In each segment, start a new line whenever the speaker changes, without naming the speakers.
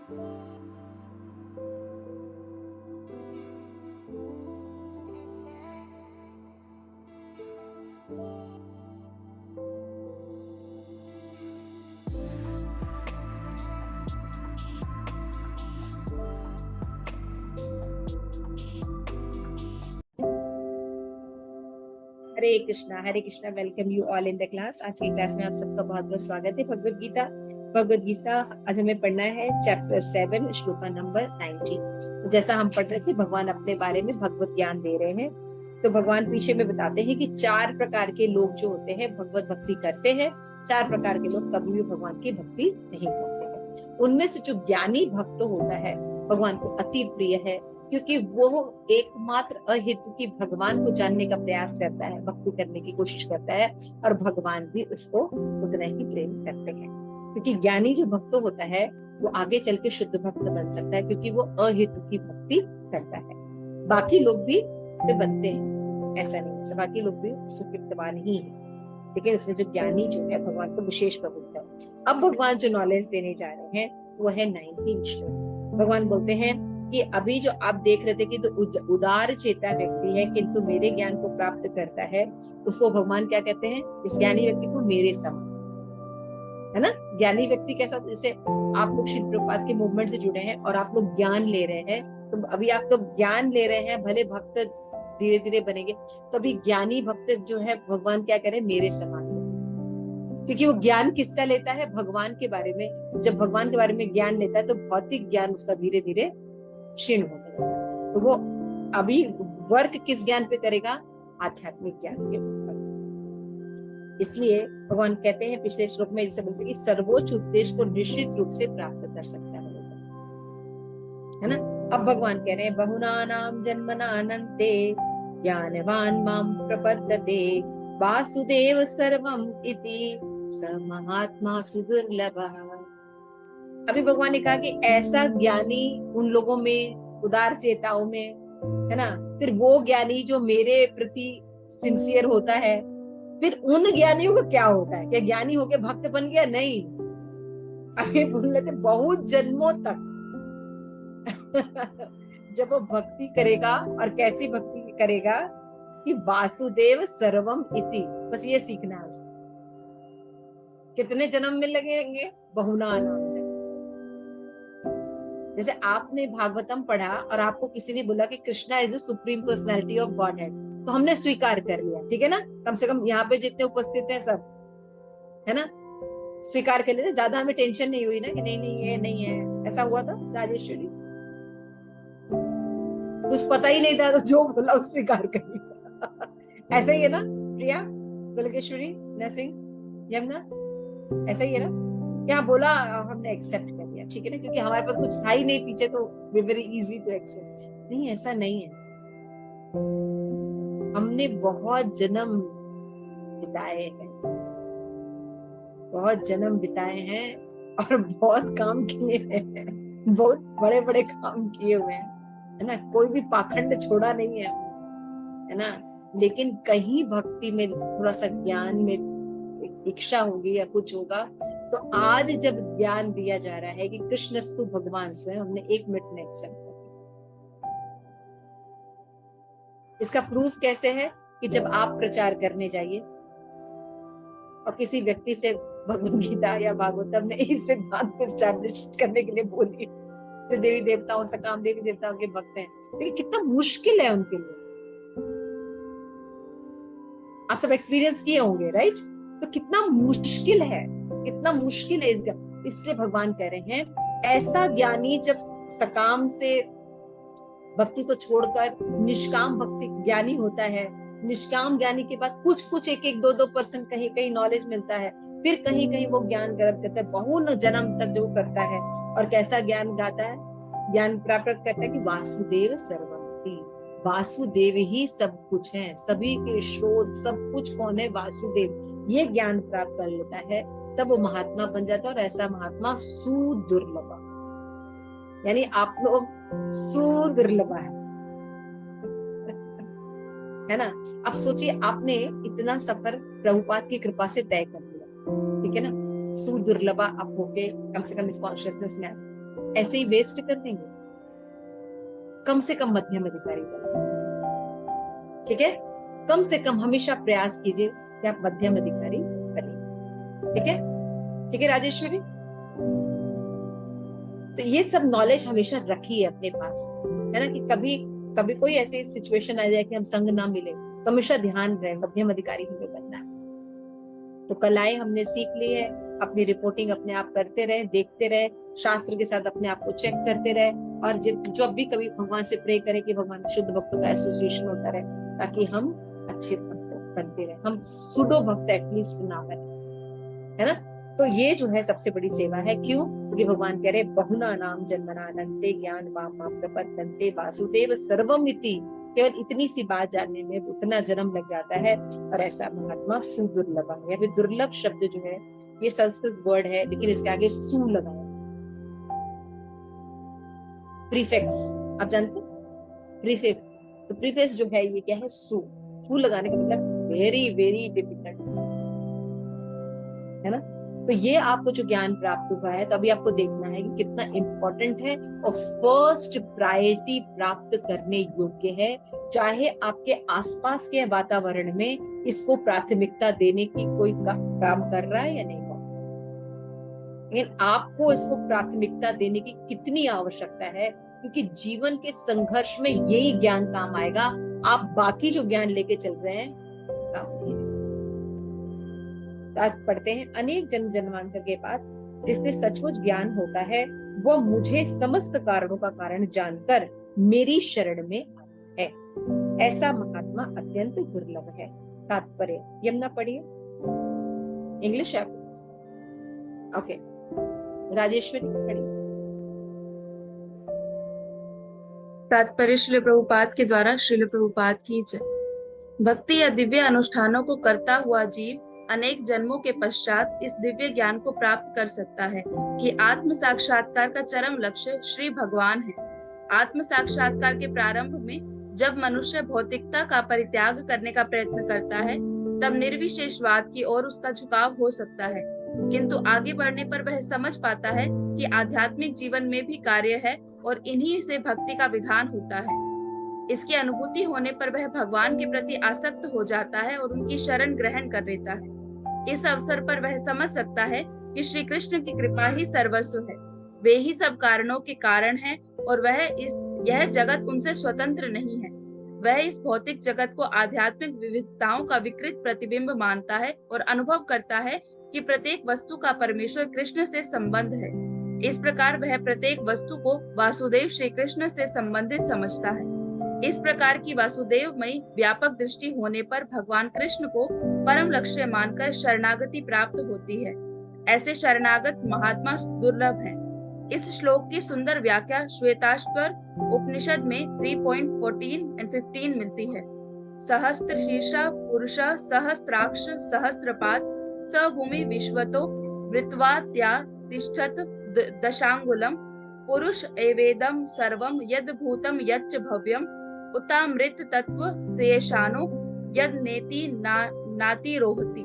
Hare Krishna. Welcome you all in the class. आज की class में आप सबका बहुत बहुत स्वागत है। भगवत गीता आज हमें पढ़ना है चैप्टर 7 श्लोका नंबर 19। तो जैसा हम पढ़ रहे थे, भगवान अपने बारे में भगवत ज्ञान दे रहे हैं। तो भगवान पीछे में बताते हैं कि 4 प्रकार के लोग जो होते हैं भगवत भक्ति करते हैं, 4 प्रकार के लोग कभी भी भगवान की भक्ति नहीं करते हैं। उनमें से जो ज्ञानी भक्त होता है भगवान को अति प्रिय है, क्योंकि वो एकमात्र अहेतु की भगवान को जानने का प्रयास करता है, भक्ति करने की कोशिश करता है, और भगवान भी उसको उतना ही प्रेम करते हैं। क्योंकि ज्ञानी जो भक्त होता है वो आगे चल के शुद्ध भक्त बन सकता है, क्योंकि वो अहेतु की भक्ति करता है। बाकी लोग भी तो बनते हैं, ऐसा नहीं है, बाकी लोग भी सुकृतवान ही है, लेकिन उसमें जो ज्ञानी जो है भगवान को विशेष प्रभुत्व है। अब भगवान जो नॉलेज देने जा रहे हैं वो है 19 श्लोक। भगवान बोलते हैं कि अभी जो आप देख रहे थे कि तो उदार चेता व्यक्ति है किंतु मेरे ज्ञान को प्राप्त करता है, उसको भगवान क्या कहते हैं? इस ज्ञानी व्यक्ति को मेरे समान, है ना। ज्ञानी व्यक्ति कैसा? जैसे आप लोग श्री प्रभुपाद के मूवमेंट से जुड़े हैं और आप लोग ज्ञान ले रहे हैं, तो अभी आप लोग ज्ञान ले रहे हैं, भले भक्त धीरे धीरे बनेंगे, तो अभी ज्ञानी भक्त जो है भगवान क्या करें? मेरे समान, क्योंकि वो ज्ञान किसका लेता है? भगवान के बारे में। जब भगवान के बारे में ज्ञान लेता है तो भौतिक ज्ञान उसका धीरे धीरे क्षीण होता है। तो वो अभी वर्क किस ज्ञान पे करेगा? आध्यात्मिक ज्ञान के ऊपर। इसलिए भगवान कहते हैं पिछले श्लोक में जैसे बोलते हैं कि सर्वोच्च उपदेश को निश्चित रूप से प्राप्त कर सकता है ना। अब भगवान कह रहे हैं बहुनानाम जन्मनानन्ते ज्ञानवान माम प्रपद्यते वासुदेव सर्वम इति स महात्मा सुदुर्लभः। अभी भगवान ने कहा कि ऐसा ज्ञानी उन लोगों में, उदार चेताओं में, है ना। फिर वो ज्ञानी जो मेरे प्रति सिंसियर होता है, फिर उन ज्ञानियों का क्या होता है? क्या ज्ञानी होके भक्त बन गया? नहीं, अभी बोल रहे थे बहुत जन्मों तक जब वो भक्ति करेगा, और कैसी भक्ति करेगा कि वासुदेव सर्वम इति, बस ये सीखना है उसको। कितने जन्म में लगेंगे? बहुनानाम जन्म। जैसे आपने भागवतम पढ़ा और आपको किसी ने बोला कि Krishna is the supreme personality of God head, तो हमने स्वीकार कर लिया, ठीक है ना। कम से कम यहाँ पे जितने उपस्थित हैं सब, है ना, स्वीकार कर लिया। ज्यादा हमें टेंशन नहीं हुई ना कि नहीं नहीं ये नहीं है। ऐसा हुआ था राजेश्वरी? कुछ पता ही नहीं था तो जो बोला उस स्वीकार कर लिया। ऐसा ही है ना प्रिया, गुलकेश्वरी, नरसिंह, यमुना, ऐसा ही है ना। क्या बोला हमने एक्सेप्ट कर लिया, ठीक है ना, क्योंकि हमारे पास कुछ था ही नहीं पीछे, तो वेरी इजी टू एक्सेप्ट। नहीं, ऐसा नहीं है। हमने बहुत जन्म बिताए हैं, बहुत जन्म बिताए हैं और बहुत काम किए हैं, बहुत बड़े बड़े काम किए हुए हैं, है ना। कोई भी पाखंड छोड़ा नहीं है ना। लेकिन कहीं भक्ति में थोड़ा सा ज्ञान में इच्छा होगी या कुछ होगा, तो आज जब ज्ञान दिया जा रहा है कि कृष्णस्तु भगवान स्वयं, हमने 1 मिनट में एक्सेप्ट कर लिया। इसका प्रूफ कैसे है? कि जब आप प्रचार करने जाइए और किसी व्यक्ति से भगवद गीता या भागवतम ने इस सिद्धांत को एस्टैब्लिश करने के लिए बोली, जो देवी देवताओं से काम, देवी देवताओं के भक्त हैं, तो कितना मुश्किल है उनके लिए। आप सब एक्सपीरियंस किए होंगे, राइट? तो कितना मुश्किल है, कितना मुश्किल है इसलिए भगवान कह रहे हैं ऐसा ज्ञानी जब सकाम से भक्ति को छोड़कर निष्काम भक्ति ज्ञानी होता है, निष्काम ज्ञानी के बाद कुछ कुछ 1-2% कहीं कहीं नॉलेज मिलता है, फिर कहीं कहीं वो ज्ञान ग्रहण करता है, बहुत जन्म तक जो करता है, और कैसा ज्ञान गाता है, ज्ञान प्राप्त करता है कि वासुदेव सर्वमिति, वासुदेव ही सब कुछ है, सभी के स्रोत सब कुछ कौन है? वासुदेव। ये ज्ञान प्राप्त कर लेता है, तब वो महात्मा बन जाता है। और ऐसा महात्मा सुदुर्लभ, यानी आप लोग सुदुर्लभ है ना। अब सोचिए, आपने इतना सफर प्रभुपाद की कृपा से तय कर लिया, ठीक है ना। सुदुर्लभ आप होके कम से कम इस कॉन्शियसनेस में आए, ऐसे ही वेस्ट कर देंगे? कम से कम मध्यम अधिकारी बने, ठीक है? कम से कम हमेशा प्रयास कीजिए कि आप मध्यम अधिकारी बने, ठीक है? ठीक है राजेश्वरी? तो ये सब नॉलेज हमेशा रखिए अपने पास, है ना, कि कभी कभी कोई ऐसी सिचुएशन आ जाए कि हम संग ना मिले, तो हमेशा ध्यान रहे मध्यम अधिकारी हमें बनना है। तो कलाएं हमने सीख ली है, अपनी रिपोर्टिंग अपने आप करते रहे, देखते रहे, शास्त्र के साथ अपने आप को चेक करते रहे, और जब भी कभी भगवान से प्रे करें कि भगवान शुद्ध भक्तों का एसोसिएशन होता रहे, ताकि हम अच्छे भक्त बनते रहे, हम सुडो भक्त एटलीस्ट ना बने, है ना? तो ये जो है सबसे बड़ी सेवा है। क्यों? क्योंकि भगवान कह रहे बहुना नाम जन्मनानंते ज्ञान वाम प्रपद्यन्ते वासुदेव सर्वमिति। केवल इतनी सी बात जानने में उतना जन्म लग जाता है, और ऐसा महात्मा सुदुर्लभ है। या फिर दुर्लभ शब्द जो है ये संस्कृत वर्ड है, लेकिन इसके आगे सु लगा है, प्रीफिक्स। आप जानते हैं प्रीफिक्स? तो प्रीफिक्स जो है ये क्या है? सु। सु लगाने का मतलब वेरी वेरी डिफिकल्ट, है ना? तो ये आपको जो ज्ञान प्राप्त हुआ है, तो अभी आपको देखना है कि कितना इंपॉर्टेंट है, और फर्स्ट प्रायोरिटी प्राप्त करने योग्य है, चाहे आपके आसपास के वातावरण में इसको प्राथमिकता देने की कोई काम कर रहा है या नहीं, लेकिन आपको इसको प्राथमिकता देने की कितनी आवश्यकता है, क्योंकि जीवन के संघर्ष में यही ज्ञान काम आएगा। आप बाकी जो ज्ञान लेके चल रहे हैं काम नहीं है। आज पढ़ते हैं, अनेक जन्म जन्मांतर के बाद जिसने सचमुच ज्ञान होता है, वह मुझे समस्त कारणों का कारण जानकर मेरी शरण में आता है। ऐसा महात्मा अत्यंत दुर्लभ है। तात्पर्य यमुना पढ़िए, इंग्लिश है ओके। राजेश्वरी पढ़िए।
तात्पर्य श्रील प्रभुपाद के द्वारा श्रील प्रभुपाद की जय। भक्ति या दिव्य अनुष्ठानों को करता हुआ जीव अनेक जन्मों के पश्चात इस दिव्य ज्ञान को प्राप्त कर सकता है कि आत्म साक्षात्कार का चरम लक्ष्य श्री भगवान है। आत्म साक्षात्कार के प्रारंभ में जब मनुष्य भौतिकता का परित्याग करने का प्रयत्न करता है, तब निर्विशेषवाद की ओर उसका झुकाव हो सकता है, किंतु आगे बढ़ने पर वह समझ पाता है कि आध्यात्मिक जीवन में भी कार्य है और इन्हीं से भक्ति का विधान होता है। इसकी अनुभूति होने पर वह भगवान के प्रति आसक्त हो जाता है और उनकी शरण ग्रहण कर लेता है। इस अवसर पर वह समझ सकता है कि श्री कृष्ण की कृपा ही सर्वस्व है, वे ही सब कारणों के कारण हैं, और यह जगत उनसे स्वतंत्र नहीं है। वह इस भौतिक जगत को आध्यात्मिक विविधताओं का विकृत प्रतिबिंब मानता है और अनुभव करता है कि प्रत्येक वस्तु का परमेश्वर कृष्ण से संबंध है। इस प्रकार वह प्रत्येक वस्तु को वासुदेव श्री कृष्ण से संबंधित समझता है। इस प्रकार की वासुदेवमयी व्यापक दृष्टि होने पर भगवान कृष्ण को परम लक्ष्य मानकर शरणागति प्राप्त होती है। ऐसे शरणागत महात्मा दुर्लभ हैं। इस श्लोक की सुंदर व्याख्या श्वेताश्वर उपनिषद में 3.14 and 15 मिलती है। सहस्त्र शीर्षा पुरुष सहस्त्राक्ष सहस्त्रपाद स भूमि विश्वतो वृत्वा तिष्ठत दशांगुलम पुरुष एवेदम सर्वम यद भूतम यच्च भव्यम उतामृत तत्व शेषानो यद नेति नाति रोहति।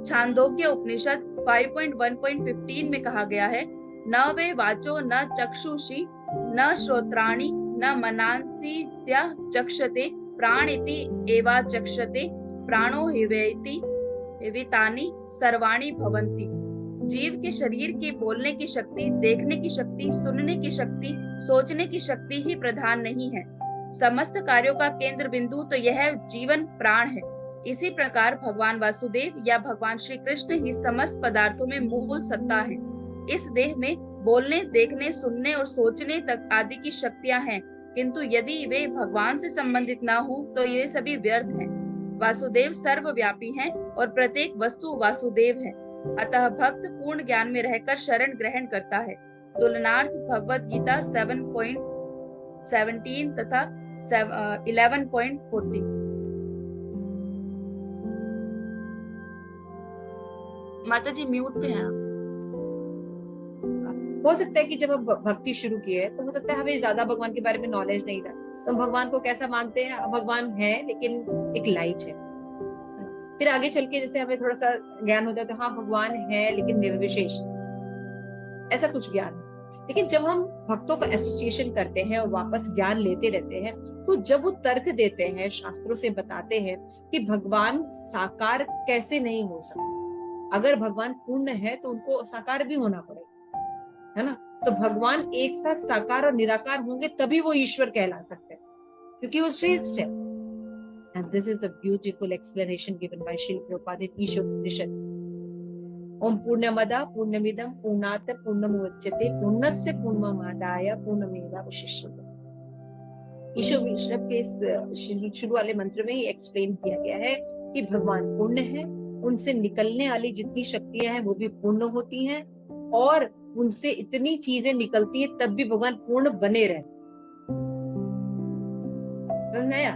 छांदोग्य उपनिषद 5.1.15 में कहा गया है, न वे वाचो न चक्षुषी न श्रोत्राणि न मनांसीत्या चक्षते प्राणिति एवा चक्षते प्राणो हिवेति एवितानि सर्वाणि भवन्ति। जीव के शरीर की बोलने की शक्ति, देखने की शक्ति, सुनने की शक्ति, सोचने की शक्ति ही प्रधान नहीं है। समस्त कार्यों का केंद्र बिंदु तो यह जीवन प्राण है। इसी प्रकार भगवान वासुदेव या भगवान श्री कृष्ण ही समस्त पदार्थों में मूल सत्ता है। इस देह में बोलने, देखने, सुनने और सोचने तक आदि की शक्तियां हैं, किंतु यदि वे भगवान से संबंधित ना हो तो ये सभी व्यर्थ हैं। वासुदेव सर्वव्यापी हैं और प्रत्येक वस्तु वासुदेव है। अतः भक्त पूर्ण ज्ञान में रहकर शरण ग्रहण करता है। तुलनार्थ भगवद गीता 7.17 तथा 11.40। माता जी म्यूट पे हैं।
हो सकता है कि जब हम भक्ति शुरू की है, तो हो सकता है हमें ज्यादा भगवान के बारे में नॉलेज नहीं था, तो हम भगवान को कैसा मानते हैं? भगवान है लेकिन एक लाइट है। फिर आगे चल के जैसे हमें थोड़ा सा ज्ञान होता है, तो हाँ भगवान है लेकिन निर्विशेष, ऐसा कुछ ज्ञान। लेकिन जब हम भक्तों का एसोसिएशन करते हैं और वापस ज्ञान लेते रहते हैं, तो जब वो तर्क देते हैं, शास्त्रों से बताते हैं कि भगवान साकार कैसे नहीं हो सकते, अगर भगवान पूर्ण है तो उनको साकार भी होना पड़ेगा, है ना। तो भगवान एक साथ साकार और निराकार होंगे तभी वो ईश्वर कहला सकते हैं, क्योंकि वो श्रेष्ठ है। And this is the beautiful explanation given by Srila Prabhupada in Ishopanishad. ओम पूर्णमदा पूर्णमिदं पूर्णात् पूर्णमुदच्यते पूर्णस्य पूर्णमादाय पूर्णमेवावशिष्यते। ईशोपनिषद के इस शुरू वाले मंत्र में ही एक्सप्लेन किया गया है कि भगवान पूर्ण है, उनसे निकलने वाली जितनी शक्तियां हैं वो भी पूर्ण होती हैं, और उनसे इतनी चीजें निकलती हैं तब भी भगवान पूर्ण बने रहते। नया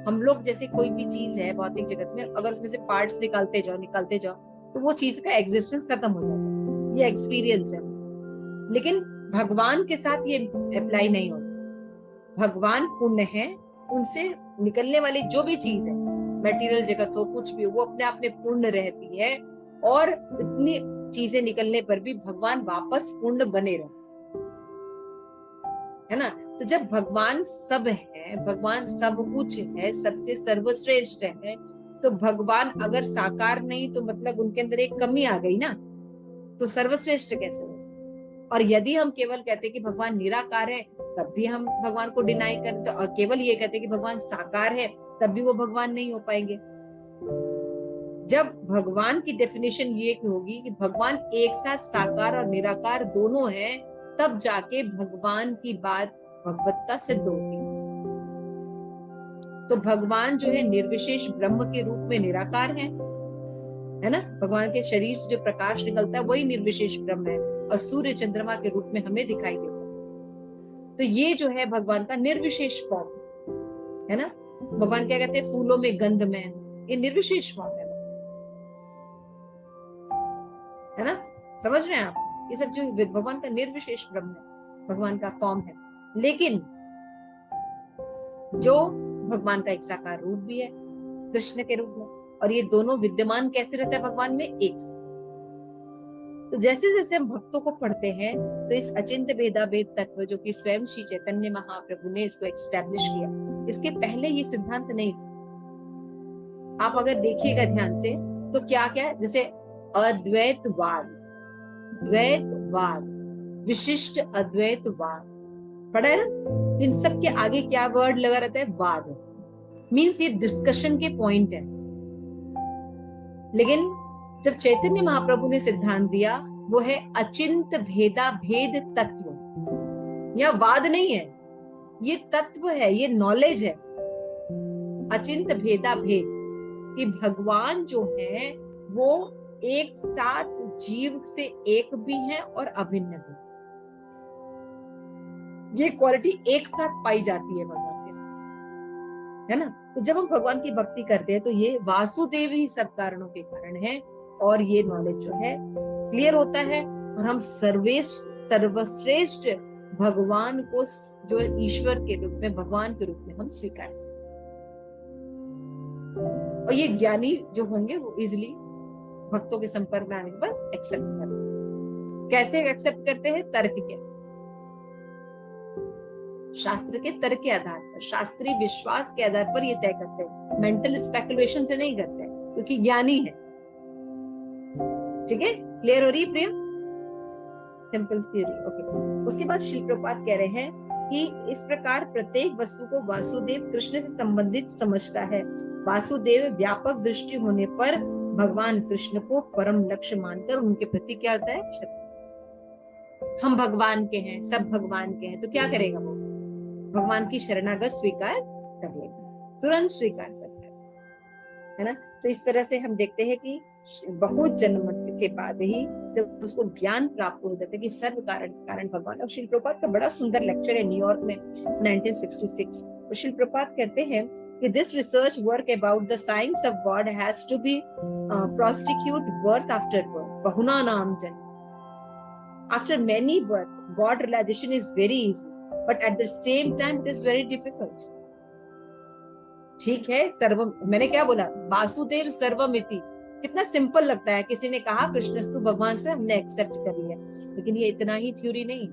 हम लोग जैसे कोई भी चीज है भौतिक जगत में, अगर उसमें से पार्ट्स निकालते जाओ तो वो चीज का एग्जिस्टेंस खत्म हो जाता है, ये एक्सपीरियंस है। लेकिन भगवान के साथ ये अप्लाई नहीं होता। भगवान पूर्ण है, उनसे निकलने वाली जो भी चीज है, मटेरियल जगत हो कुछ भी, वो अपने आप में पूर्ण रहती है, और इतनी चीजें निकलने पर भी भगवान वापस पूर्ण बने रहते, है ना। तो जब भगवान सब है, भगवान सब कुछ है, सबसे सर्वश्रेष्ठ है, तो भगवान अगर साकार नहीं तो मतलब उनके अंदर एक कमी आ गई ना, तो सर्वश्रेष्ठ कैसे हो सकते। और यदि हम केवल कहते कि भगवान निराकार है तब भी हम भगवान को डिनाई करते, और केवल ये कहते कि भगवान साकार है तब भी वो भगवान नहीं हो पाएंगे। जब भगवान की डेफिनेशन ये होगी कि भगवान एक साथ साकार और निराकार दोनों हैं, तब जाके भगवान की बात भगवत्ता सिद्ध होती है। तो भगवान जो है निर्विशेष ब्रह्म के रूप में निराकार है ना। भगवान के शरीर से जो प्रकाश निकलता है वही निर्विशेष ब्रह्म है, और सूर्य चंद्रमा के रूप में हमें दिखाई देता है। तो ये जो है भगवान का निर्विशेष फॉर्म है ना। भगवान क्या कहते हैं, फूलों में गंध में, ये निर्विशेष फॉर्म है ना। समझ रहे हैं आप, ये सब जो भगवान का निर्विशेष ब्रह्म है, भगवान का फॉर्म है। लेकिन जो भगवान का एक साकार रूप भी है कृष्ण के रूप में, और ये दोनों विद्यमान कैसे रहता है भगवान में, एक से। तो जैसे जैसे हम भक्तों को पढ़ते हैं तो इस अचिंत्य भेदा भेद तत्व जो कि स्वयं श्री चैतन्य महाप्रभु ने इसको एस्टैब्लिश किया, इसके पहले ये सिद्धांत नहीं। आप अगर देखिएगा ध्यान से तो क्या क्या है, जैसे अद्वैतवाद, द्वैतवाद, विशिष्ट अद्वैतवाद पढ़ा है ना। इन सब के आगे क्या वर्ड लगा रहता है, वाद, मीन्स ये डिस्कशन के पॉइंट है। लेकिन जब चैतन्य महाप्रभु ने सिद्धांत दिया वो है अचिंत भेदा भेद तत्व। यह वाद नहीं है, ये तत्व है, ये नॉलेज है। अचिंत भेदा भेद कि भगवान जो है वो एक साथ जीव से एक भी है और अभिन्न भी, ये क्वालिटी एक साथ पाई जाती है भगवान के साथ, है ना। तो जब हम भगवान की भक्ति करते हैं तो ये वासुदेव ही सब कारणों के कारण है, और ये नॉलेज जो है क्लियर होता है, और हम सर्वश्रेष्ठ भगवान को जो ईश्वर के रूप में, भगवान के रूप में हम स्वीकार करते। और ये ज्ञानी जो होंगे वो इजिली भक्तों के संपर्क में आने के बाद एक्सेप्ट करते हैं। कैसे एक्सेप्ट करते हैं, तर्क के, शास्त्र के तर्क के आधार पर, शास्त्रीय विश्वास के आधार पर ये तय करते हैं, मेंटल स्पेकुलेशन से नहीं करते हैं, क्योंकि ज्ञानी है। ठीक है, क्लियर हो रही है प्रिया, सिंपल थ्योरी। ओके, उसके बाद श्री प्रभुपाद कह रहे हैं कि इस प्रकार प्रत्येक वस्तु को वासुदेव कृष्ण से संबंधित समझता है। वासुदेव व्यापक दृष्टि होने पर भगवान कृष्ण को परम लक्ष्य मानकर उनके प्रति क्या होता है, हम भगवान के हैं, सब भगवान के हैं, तो क्या करेगा वो, भगवान की शरणागत स्वीकार कर लेगा, तुरंत स्वीकार करता है ना। तो इस तरह से हम देखते हैं कि बहुत जन्म के बाद ही जब उसको ज्ञान प्राप्त हो जाता है कि सर्व कारण भगवान। और श्री प्रभुपाद का बड़ा सुंदर लेक्चर है न्यूयॉर्क में 1966। तो श्री प्रभुपाद कहते हैं कि this research work about the science of God has to be prosecuted birth after birth, बहुना नाम जन्म। After many birth, God realization is very easy, but at the same time it is very difficult. ठीक है, सर्वम, मैंने क्या बोला, वासुदेव सर्वमिति, कितना सिंपल लगता है, किसी ने कहा कृष्णस्तु भगवान से, हमने एक्सेप्ट कर लिया। लेकिन ये इतना ही थ्योरी नहीं,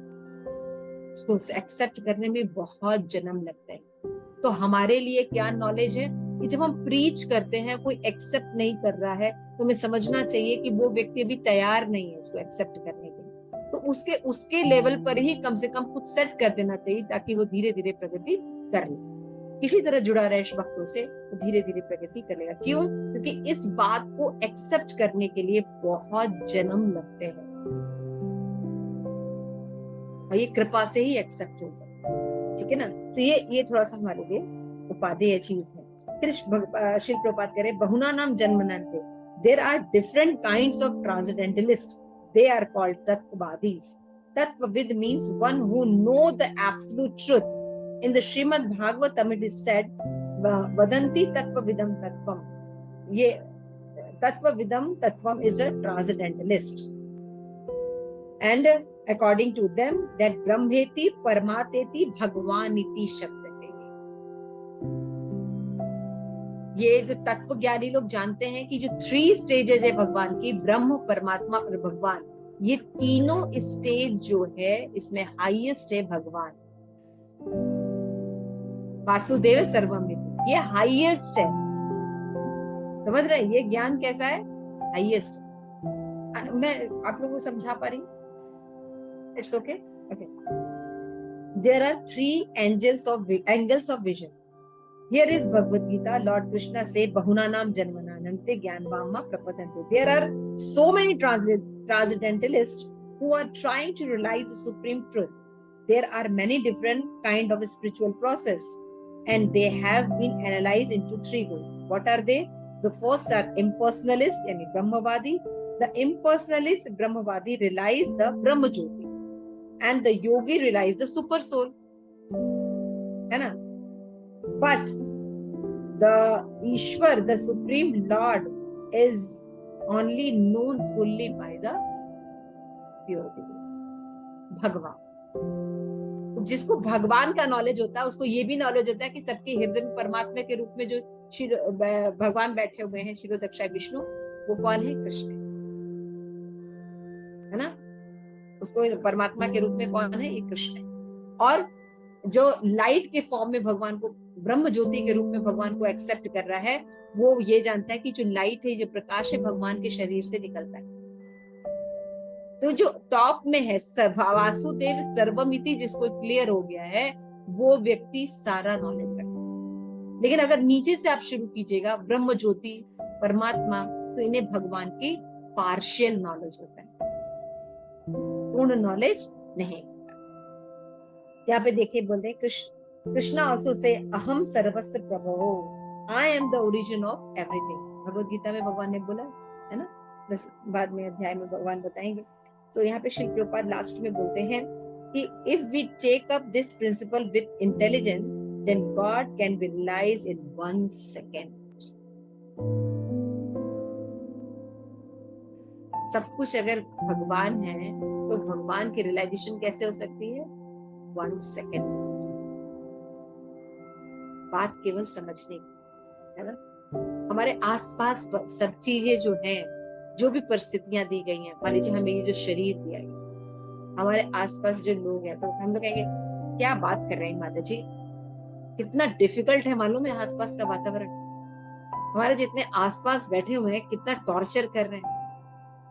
इसको एक्सेप्ट करने में बहुत जन्म लगता है। तो हमारे लिए क्या नॉलेज है कि जब हम प्रीच करते हैं, कोई एक्सेप्ट नहीं कर रहा है, तो हमें समझना चाहिए कि वो व्यक्ति अभी तैयार नहीं है इसको एक्सेप्ट करने के लिए। तो उसके उसके लेवल पर ही कम से कम कुछ सेट कर देना चाहिए, ताकि वो धीरे धीरे प्रगति कर ले। किसी तरह जुड़ा रहे भक्तों से, तो धीरे धीरे प्रगति करेगा। क्यों? क्योंकि इस बात को एक्सेप्ट करने के लिए बहुत जन्म लगते हैं, और ये कृपा से ही एक्सेप्ट हो सकता है। ठीक है ना? तो ये थोड़ा सा हमारे लिए उपादेय चीज है। फिर शिल प्रपात करे बहुना नाम जन्मनन्ते, there are different kinds of transcendentalist, they are called तत्ववादीज। तत्वविद means one who know the absolute truth. In the Srimad Bhagavatam it is said वदंती तत्वविदम तत्वम। ये तत्वविदम तत्वम is a transcendentalist, and according to them that ब्रह्मेति परमातेति भगवानिति शब्द है। ये जो तत्व ज्ञानी लोग जानते हैं कि जो 3 स्टेजेस है भगवान की, ब्रह्म, परमात्मा और भगवान, ये तीनों स्टेज जो है इसमें हाईएस्ट है भगवान। वासुदेव सर्वमिति, ये हाईएस्ट है। समझ रहे हैं ये ज्ञान कैसा है? हाईएस्ट। मैं आप लोगों को समझा पा रही हूँ? It's okay. Okay. There are 3 angles of vision. Here is Bhagavad Gita. Lord Krishna say, "Bahuna nam janmananante jnanvamma prapadante." There are so many transcendentalists who are trying to realize the supreme truth. There are many different kind of spiritual process, and they have been analyzed into 3 groups. What are they? The first are impersonalist, yani Brahmavadi. The impersonalist Brahmavadi realize the Brahma Jyoti, and the yogi realize the super soul, है ना? But the Ishwar, the supreme Lord, is only known fully by the pure devotee, भगवान। तो जिसको भगवान का knowledge होता है, उसको ये भी नॉलेज होता है कि सबके हृदय में परमात्मा के रूप में जो भगवान बैठे हुए हैं, शिरोदक्षाय विष्णु, वो कौन है? कृष्ण, है ना? उसको परमात्मा के रूप में कौन है? ये कृष्ण है। और जो लाइट के फॉर्म में भगवान को, ब्रह्म ज्योति के रूप में भगवान को एक्सेप्ट कर रहा है, वो ये जानता है कि जो लाइट है, जो प्रकाश है, भगवान के शरीर से निकलता है। तो जो टॉप में है वासुदेव सर्वमिति, जिसको क्लियर हो गया है, वो व्यक्ति सारा नॉलेज रखता है। लेकिन अगर नीचे से आप शुरू कीजिएगा, ब्रह्म ज्योति, परमात्मा, तो इन्हें भगवान की पार्शियल नॉलेज होता है, पूर्ण नॉलेज नहीं। यहाँ पे देखिए बोल रहे कृष्णा ऑल्सो से अहम सर्वस्व प्रभो, I am the origin of everything. Bhagavad Gita में भगवान ने बोला है ना, बाद में अध्याय में भगवान बताएंगे। तो यहाँ पे श्री प्रभुपाद लास्ट में बोलते हैं कि if we take up this principle with intelligence, then God can be realised in 1 second. सब कुछ अगर भगवान है, तो भगवान की रियलाइजेशन कैसे हो सकती है? 1 सेकेंड। बात केवल समझने की है ना। हमारे आसपास सब चीजें जो हैं, जो भी परिस्थितियां दी गई हैं, मान लीजिए हमें ये जो शरीर दिया गया, हमारे आसपास जो लोग हैं, तो हम लोग कहेंगे क्या बात कर रहे हैं माता जी, कितना डिफिकल्ट है मालूम है आसपास का वातावरण। हमारे जितने आसपास बैठे हुए हैं कितना टॉर्चर कर रहे हैं,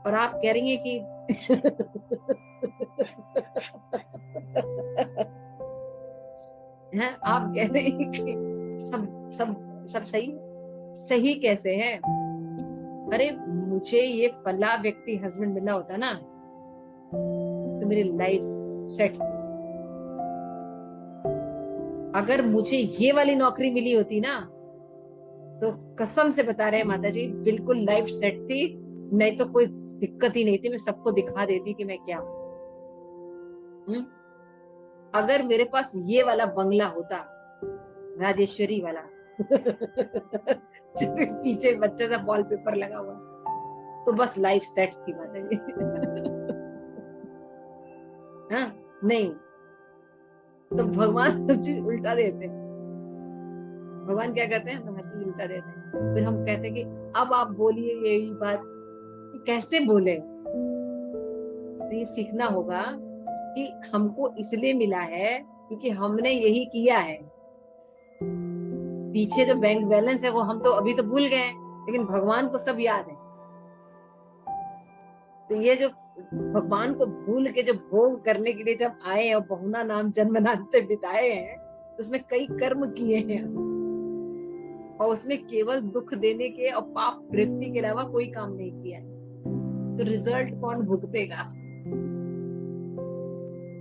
और आप कह रही हैं कि हैं, आप कह रहे हैं कि सब सब सब सही सही कैसे है? अरे मुझे ये फला व्यक्ति हस्बैंड मिला होता ना, तो मेरी लाइफ सेट। अगर मुझे ये वाली नौकरी मिली होती ना, तो कसम से बता रहे हैं माता जी, बिल्कुल लाइफ सेट थी, नहीं तो कोई दिक्कत ही नहीं थी, मैं सबको दिखा देती कि मैं क्या हूं। अगर मेरे पास ये वाला बंगला होता, राजेश्वरी वाला जिसके पीछे बच्चा सा वॉलपेपर लगा हुआ, तो बस लाइफ सेट थी माता जी। हाँ नहीं, तो भगवान सब चीज उल्टा देते हैं। भगवान क्या करते हैं, हमें हंसी उल्टा देते हैं। फिर हम कहते हैं कि अब आप बोलिए यही बात, कैसे बोले। तो ये सीखना होगा कि हमको इसलिए मिला है क्योंकि हमने यही किया है। पीछे जो बैंक बैलेंस है वो हम तो अभी तो भूल गए हैं, लेकिन भगवान को सब याद है। तो ये जो भगवान को भूल के जो भोग करने के लिए जब आए हैं और बहुना नाम जन्मनाते बिताए हैं, तो उसमें कई कर्म किए हैं और उसमें केवल दुख देने के और पाप वृत्ति के अलावा कोई काम नहीं किया है। तो रिजल्ट कौन भुगतेगा?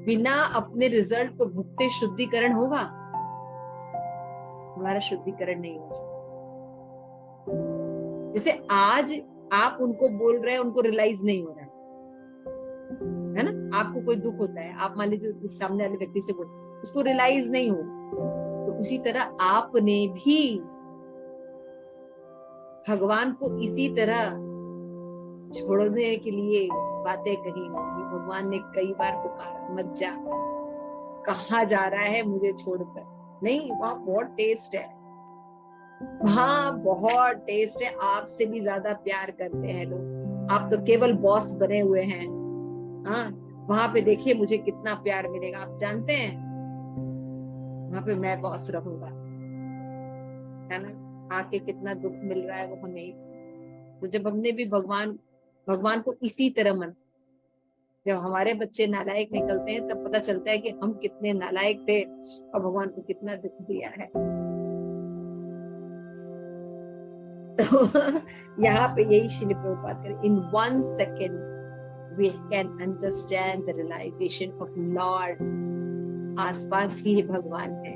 बिना अपने रिजल्ट को भुगते शुद्धिकरण होगा? हमारा शुद्धिकरण नहीं हो सकता। जैसे आज आप उनको बोल रहे हैं, उनको रियलाइज नहीं हो रहा है ना। आपको कोई दुख होता है, आप मान लीजिए सामने वाले व्यक्ति से बोल, उसको रियलाइज नहीं हो, तो उसी तरह आपने भी भगवान को इसी तरह छोड़ने के लिए बातें कही होंगी। भगवान ने कई बार पुकारा, मत जा, कहाँ जा रहा है मुझे छोड़कर? नहीं, वहां बहुत टेस्ट है, वहां बहुत टेस्ट है। आपसे भी ज्यादा प्यार करते हैं लोग, आप तो केवल बॉस बने हुए हैं। हाँ, वहां पे देखिए मुझे कितना प्यार मिलेगा, आप जानते हैं। वहां पे मैं बॉस रहूंगा, है ना। आके कितना दुख मिल रहा है वो हमें ही। तो जब हमने भी भगवान भगवान को इसी तरह मन, जब हमारे बच्चे नालायक निकलते हैं तब पता चलता है कि हम कितने नालायक थे और भगवान को कितना दुख दिया है। तो यहाँ पे यही श्रील प्रभुपाद करें, इन 1 second we can understand the realization of Lord। आसपास ही भगवान है,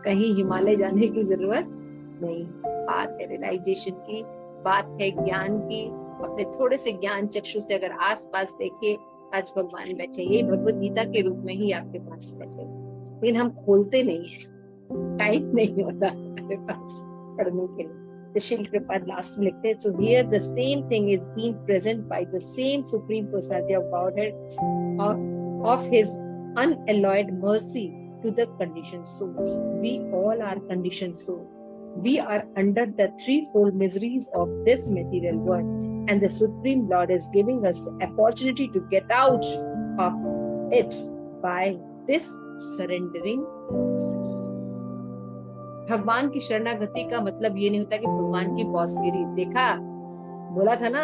कहीं हिमालय जाने की जरूरत नहीं। बात है रियलाइजेशन की, बात है ज्ञान की। अपने थोड़े से ज्ञान चक्षु से अगर आसपास देखिए, आज भगवान बैठे, यही भगवत गीता के रूप में ही आपके पास बैठे, लेकिन हम खोलते नहीं है, टाइम नहीं होता हमारे पास पढ़ने के लिए। The Srila Prabhupada last में लिखते हैं, so here the same thing is being present by the same Supreme Personality of Godhead of His unalloyed mercy to the conditioned souls. We all are conditioned souls. We are under the threefold miseries of this material world, and the Supreme Lord is giving us the opportunity to get out of it by this surrendering process. भगवान की शरणागति का मतलब ये नहीं होता कि भगवान की बॉसगिरी। देखा, बोला था ना,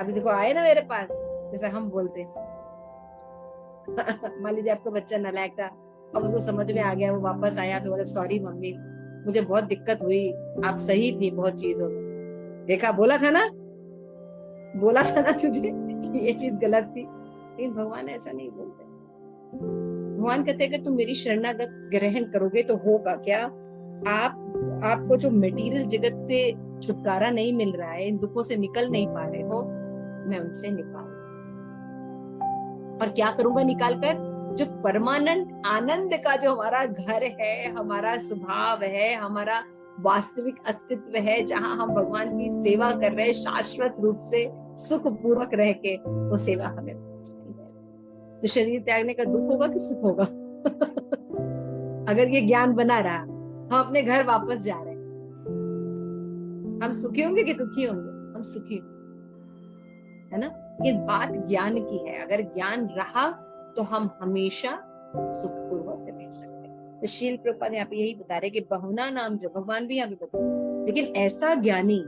अभी देखो आए ना मेरे पास, जैसा हम बोलते हैं। मान लीजिए आपका बच्चा नालायक था, अब उसको समझ में आ गया, वो वापस आया, फिर बोला सॉरी मम्मी, मुझे बहुत दिक्कत हुई, आप सही थी बहुत चीजों में। देखा, बोला था ना तुझे ये चीज गलत थी। लेकिन भगवान ऐसा नहीं बोलते। भगवान कहते हैं कि तुम मेरी शरणागत ग्रहण करोगे तो होगा क्या? आपको जो मटेरियल जगत से छुटकारा नहीं मिल रहा है, इन दुखों से निकल नहीं पा रहे हो, मैं उनसे निकाल, और क्या करूंगा निकाल कर? जो परमानेंट आनंद का जो हमारा घर है, हमारा स्वभाव है, हमारा वास्तविक अस्तित्व है, जहां हम भगवान की सेवा कर रहे हैं शाश्वत रूप से सुख पूर्वक रह के, वो सेवा हमें मिल जाए। तो शरीर त्यागने का दुख होगा कि सुख होगा? अगर ये ज्ञान बना रहा, हम अपने घर वापस जा रहे हैं, हम सुखी होंगे कि दुखी होंगे? हम सुखी होंगे, है ना। ये बात ज्ञान की है। अगर ज्ञान रहा तो हम हमेशा सुखपूर्वक रह सकते हैं। तो शील प्रभुपाद यहाँ पे यही बता रहे कि बहुना नाम, जो भगवान भी यहाँ पे बता रहे, लेकिन ऐसा ज्ञानी,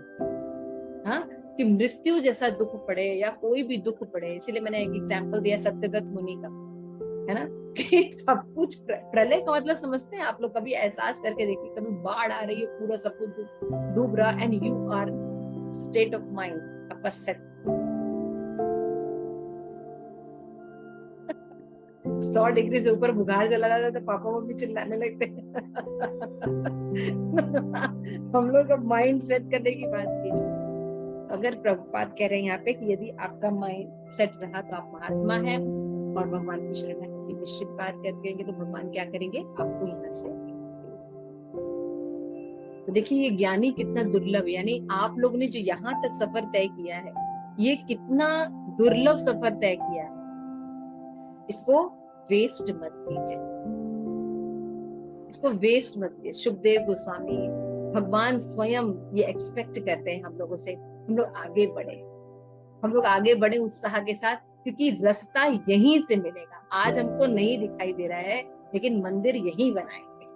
हाँ, कि मृत्यु जैसा दुख पड़े या कोई भी दुख पड़े, इसीलिए मैंने एक एग्जाम्पल दिया सत्यदत्त मुनि का, है ना, कि सब कुछ प्रलय का मतलब समझते हैं आप लोग? कभी एहसास करके देखिए, कभी बाढ़ आ रही है, पूरा सब कुछ डूब रहा, and you are state of mind, आपका सेट 100 डिग्री से ऊपर बुखार चला जाता है तो पापा मम्मी चिल्लाने लगते हैं। हम लोग का माइंड सेट करने की बात कीजिए। अगर प्रभुपाद कह रहे हैं यहाँ पे कि यदि आपका माइंड सेट रहा तो आप महात्मा हैं और भगवान की शरणागति निश्चित बात करेंगे, तो भगवान क्या करेंगे? आपको यहाँ से। तो देखिए ये ज्ञानी कितना दुर्लभ, यानी आप लोग ने जो यहाँ तक सफर तय किया है, ये कितना दुर्लभ सफर तय किया है, इसको वेस्ट मत कीजिए, इसको वेस्ट मत कीजिए। शुभदेव गोस्वामी, भगवान स्वयं ये एक्सपेक्ट करते हैं हम लोगों से, हम लोग आगे बढ़े, हम लोग आगे बढ़े उत्साह के साथ, क्योंकि रास्ता यहीं से मिलेगा। आज हमको नहीं दिखाई दे रहा है, लेकिन मंदिर यहीं बनाएंगे।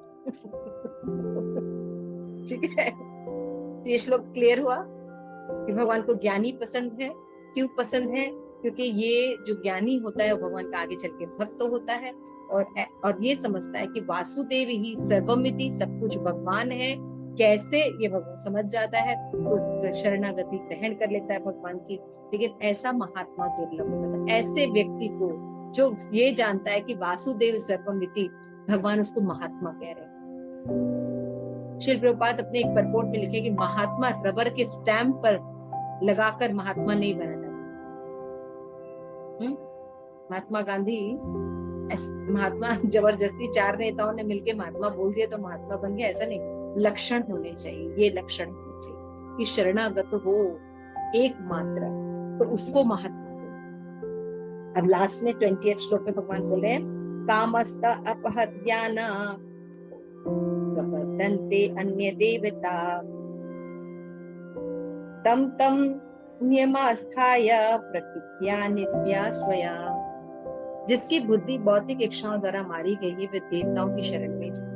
ठीक है, तो ये श्लोक क्लियर हुआ कि भगवान को ज्ञानी पसंद है। क्यों पसंद है? क्योंकि ये जो ज्ञानी होता है वो भगवान का आगे चल के भक्त होता है, और ये समझता है कि वासुदेव ही सर्वमिति, सब कुछ भगवान है। कैसे ये भगवान समझ जाता है, तो शरणागति ग्रहण कर लेता है भगवान की। लेकिन ऐसा महात्मा दुर्लभ होता है, ऐसे व्यक्ति को जो ये जानता है कि वासुदेव सर्वमिति, भगवान उसको महात्मा कह रहे हैं। श्रील प्रभुपाद अपने एक परपोर्ट में लिखे कि महात्मा रबर के स्टैम्प पर लगाकर महात्मा नहीं बना जाता। महात्मा गांधी, महात्मा जबरदस्ती 4 नेताओं ने मिलके महात्मा बोल दिया तो महात्मा बन गया, ऐसा नहीं। लक्षण होने चाहिए, ये लक्षण होने चाहिए कि शरणागत हो एकमात्र, तो उसको महात्मा हो। अब लास्ट में 20th श्लोक में भगवान बोले हैं, कामस्त अपहत्याना प्रपद्यन्ते अन्य देवता तम तम नियमास्थाय प्रकृत्या नित्या स्वया। जिसकी बुद्धि भौतिक इच्छाओं द्वारा मारी गई है, वे देवताओं की शरण में जाए।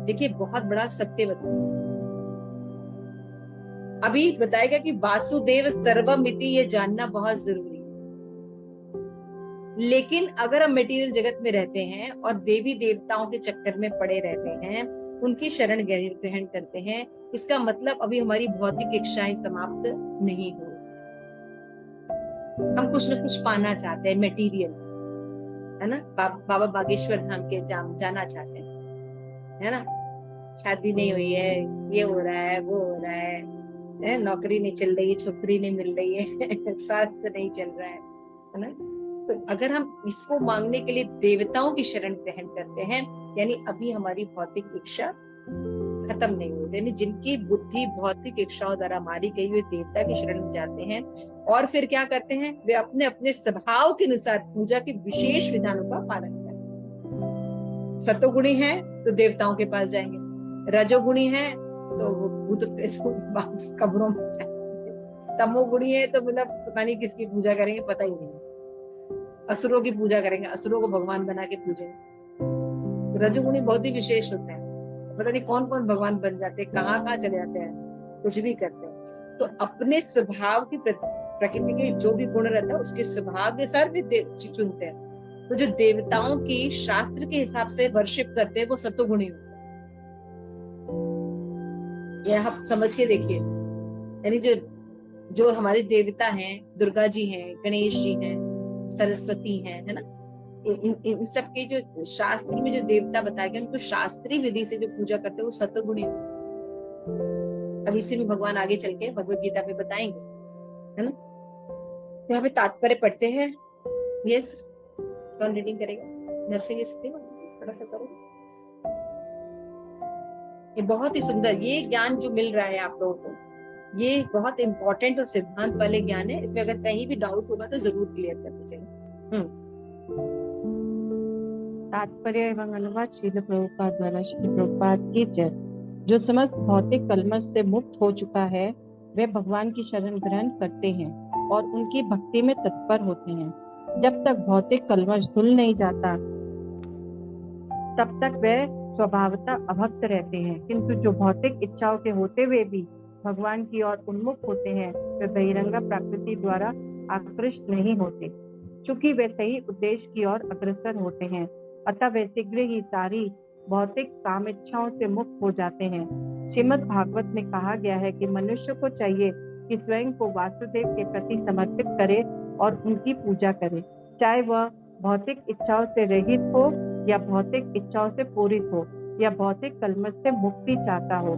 देखिए बहुत बड़ा सत्य बताया। अभी बताएगा कि वासुदेव सर्वमिति, ये जानना बहुत जरूरी है। लेकिन अगर हम मटेरियल जगत में रहते हैं और देवी देवताओं के चक्कर में पड़े रहते हैं, उनकी शरण ग्रहण करते हैं, इसका मतलब अभी हमारी भौतिक इच्छाएं समाप्त नहीं हो। हम कुछ न कुछ पाना चाहते हैं, मटेरियल, है ना। बाबा बागेश्वर धाम के जाना चाहते हैं, है ना। शादी नहीं हुई है, ये हो रहा है, वो हो रहा है, नौकरी नहीं चल रही है, छोकरी नहीं मिल रही है, स्वास्थ्य नहीं चल रहा है ना। तो अगर हम इसको मांगने के लिए देवताओं की शरण ग्रहण करते हैं, यानी अभी हमारी भौतिक इच्छा खत्म नहीं होती। यानी जिनकी बुद्धि भौतिक इच्छाओं द्वारा मारी गई, वे देवता की शरण में जाते हैं। और फिर क्या करते हैं, वे अपने अपने स्वभाव के अनुसार पूजा के विशेष विधानों का पालन करते हैं। सतोगुणी है तो देवताओं के पास जाएंगे, रजोगुणी है तो वो भूत कब्रों में जाएंगे, तमोगुणी है तो मतलब पता नहीं किसकी पूजा करेंगे, पता ही नहीं, असुरों की पूजा करेंगे, असुरों को भगवान बना के पूजेंगे। रजोगुणी बहुत ही विशेष होते हैं, पता नहीं कौन कौन भगवान बन जाते हैं, कहाँ चले जाते हैं, कुछ भी करते हैं। तो अपने स्वभाव की प्रकृति के जो भी गुण रहता है, उसके स्वभाव के साथ भी चुनते हैं। तो जो देवताओं की शास्त्र के हिसाब से वर्शिप करते हैं, वो सत्वगुणी होते हैं। यह आप समझ के देखिए, यानी जो हमारे देवता हैं, दुर्गा जी हैं, गणेश जी हैं, सरस्वती है ना, इन सब के जो शास्त्र में जो देवता बताए गए, उनको शास्त्रीय विधि से जो पूजा करते हैं, वो सत्वगुणी होते हैं। अब इसी में भगवान आगे चल के भगवत गीता में बताएंगे, है ना। तो यहाँ पे तात्पर्य पढ़ते हैं। यस, कौन रीडिंग करेगा? नरसिंह थोड़ा सा करो। ये बहुत ही सुंदर, ये ज्ञान जो मिल रहा है आप लोगों को, ये बहुत इंपॉर्टेंट और सिद्धांत वाले ज्ञान है। इसमें अगर कहीं भी डाउट होगा तो जरूर क्लियर कर दीजिएगा।
तात्पर्य एवं अनुवाद श्रील प्रभुपाद द्वारा। श्रील प्रभुपाद की जय। जो समस्त भौतिक कलमश से मुक्त हो चुका है, वे भगवान की शरण ग्रहण करते हैं और उनकी भक्ति में तत्पर होते हैं। जब तक भौतिक कलमश धुल नहीं जाता, तब तक वे स्वभावतः अभक्त रहते हैं। किंतु जो भौतिक इच्छाओं के होते हुए भी भगवान की ओर उन्मुख होते हैं, वे बहिरंगा प्रकृति द्वारा आकृष्ट नहीं होते, चूंकि वे सही उद्देश्य की ओर अग्रसर होते हैं। अतः वे शीघ्र ही सारी भौतिक काम इच्छाओं से मुक्त हो जाते हैं। श्रीमद् भागवत में कहा गया है कि मनुष्य को चाहिए कि स्वयं को वासुदेव के प्रति समर्पित करे और उनकी पूजा करे, चाहे वह भौतिक इच्छाओं से रहित हो या भौतिक इच्छाओं से पूरित हो या भौतिक कलमश से मुक्ति चाहता हो।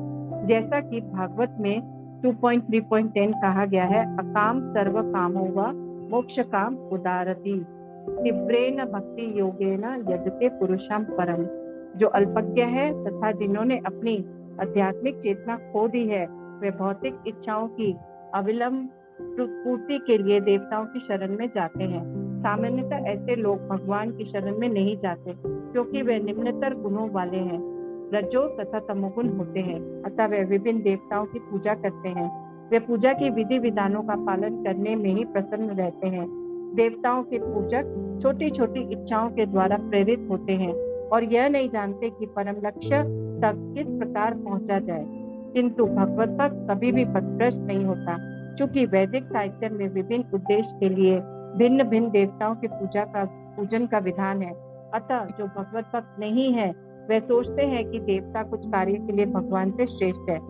जैसा कि भागवत में 2.3.10 कहा गया है, अकाम सर्व कामो वा मोक्ष काम उदारति तीव्रेन भक्ति योगेन यजते पुरुषाम परम। जो अल्पज्ञ है तथा जिन्होंने अपनी आध्यात्मिक चेतना खो दी है, वे भौतिक इच्छाओं की अविलंब पूर्ति के लिए देवताओं की शरण में जाते हैं। सामान्यतः ऐसे लोग भगवान की शरण में नहीं जाते क्योंकि वे निम्नतर गुणों वाले हैं, रजो तथा तमोगुण होते हैं। अतः वे विभिन्न देवताओं की पूजा करते हैं। वे पूजा की विधि विधानों का पालन करने में ही प्रसन्न रहते हैं। देवताओं के पूजक छोटी छोटी इच्छाओं के द्वारा प्रेरित होते हैं और यह नहीं जानते कि परम लक्ष्य तक किस प्रकार पहुंचा जाए। किंतु भगवत भक्त कभी भी पथभ्रष्ट नहीं होता, क्योंकि वैदिक साहित्य में विभिन्न उद्देश्य के लिए भिन्न भिन्न देवताओं की पूजन का विधान है। अतः जो भगवत भक्त नहीं है वे सोचते हैं कि देवता कुछ कार्य के लिए भगवान से श्रेष्ठ है,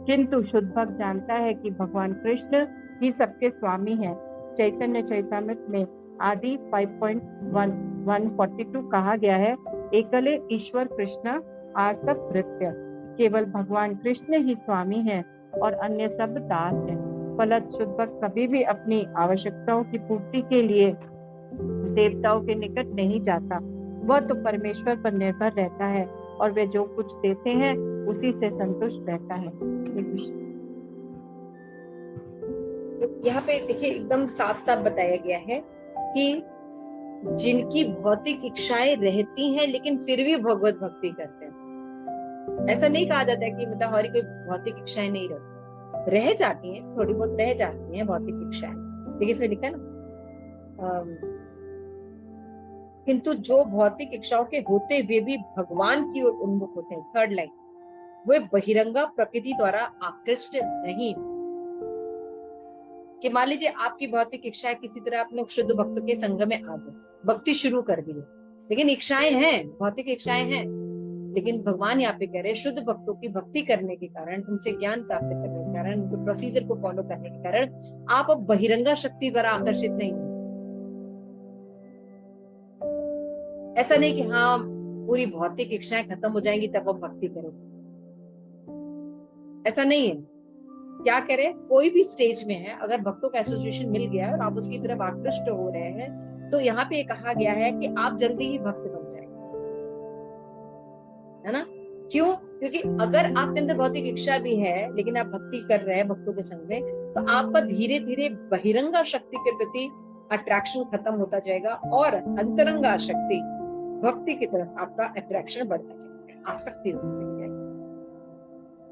किंतु शुद्ध भक्त जानता है कि भगवान कृष्ण ही सबके स्वामी हैं। चैतन्य चैतामृत में आदि 5.142 कहा गया है, एकले ईश्वर कृष्ण आर सब भृत्य। केवल भगवान कृष्ण ही स्वामी हैं और अन्य सब दास हैं। फलत शुद्ध भक्त कभी भी अपनी आवश्यकताओं की पूर्ति के लिए देवताओं के निकट नहीं जाता। वह तो परमेश्वर पर निर्भर रहता है और वे जो कुछ देते हैं उसी से संतुष्ट रहता है।
यहाँ पे देखिए एकदम साफ साफ बताया गया है कि जिनकी भौतिक इच्छाएं रहती हैं लेकिन फिर भी भगवत भक्ति करते हैं। ऐसा नहीं कहा जाता है कि मतलब हमारी कोई भौतिक इच्छाएं नहीं रहती, रह जाती हैं, थोड़ी बहुत रह जाती हैं भौतिक इच्छाएं, देखिए इसमें लिखा है ना, किंतु जो भौतिक इच्छाओं के होते हुए भी भगवान की ओर उन्मुख होते हैं, थर्ड लाइन, वे बहिरंगा प्रकृति द्वारा आकृष्ट नहीं। कि मान लीजिए आपकी भौतिक इच्छा है, किसी तरह आपने शुद्ध भक्तों के संग में आ गए, भक्ति शुरू कर दी, लेकिन इच्छाएं हैं, भौतिक इच्छाएं हैं, लेकिन भगवान यहाँ पे कह रहे हैं शुद्ध भक्तों की भक्ति करने के कारण, उनसे ज्ञान प्राप्त करने के कारण, उनके प्रोसीजर को फॉलो करने के कारण आप अब बहिरंगा शक्ति द्वारा आकर्षित नहीं। ऐसा नहीं कि हाँ पूरी भौतिक इच्छाएं खत्म हो जाएंगी तब आप भक्ति करो, ऐसा नहीं है। क्या करें, कोई भी स्टेज में है, अगर भक्तों का एसोसिएशन मिल गया और आप उसकी तरफ आकृष्ट हो रहे हैं, तो यहाँ पे कहा गया है कि आप जल्दी ही भक्त बन जाएंगे, है ना। क्यों? क्योंकि अगर आपके अंदर भौतिक इच्छा भी है लेकिन आप भक्ति कर रहे हैं भक्तों के संग में, तो आपका धीरे धीरे बहिरंगा शक्ति के प्रति अट्रैक्शन खत्म होता जाएगा और अंतरंगा शक्ति भक्ति की तरफ आपका अट्रैक्शन बढ़ता जाएगा, आसक्ति होती जाएगी।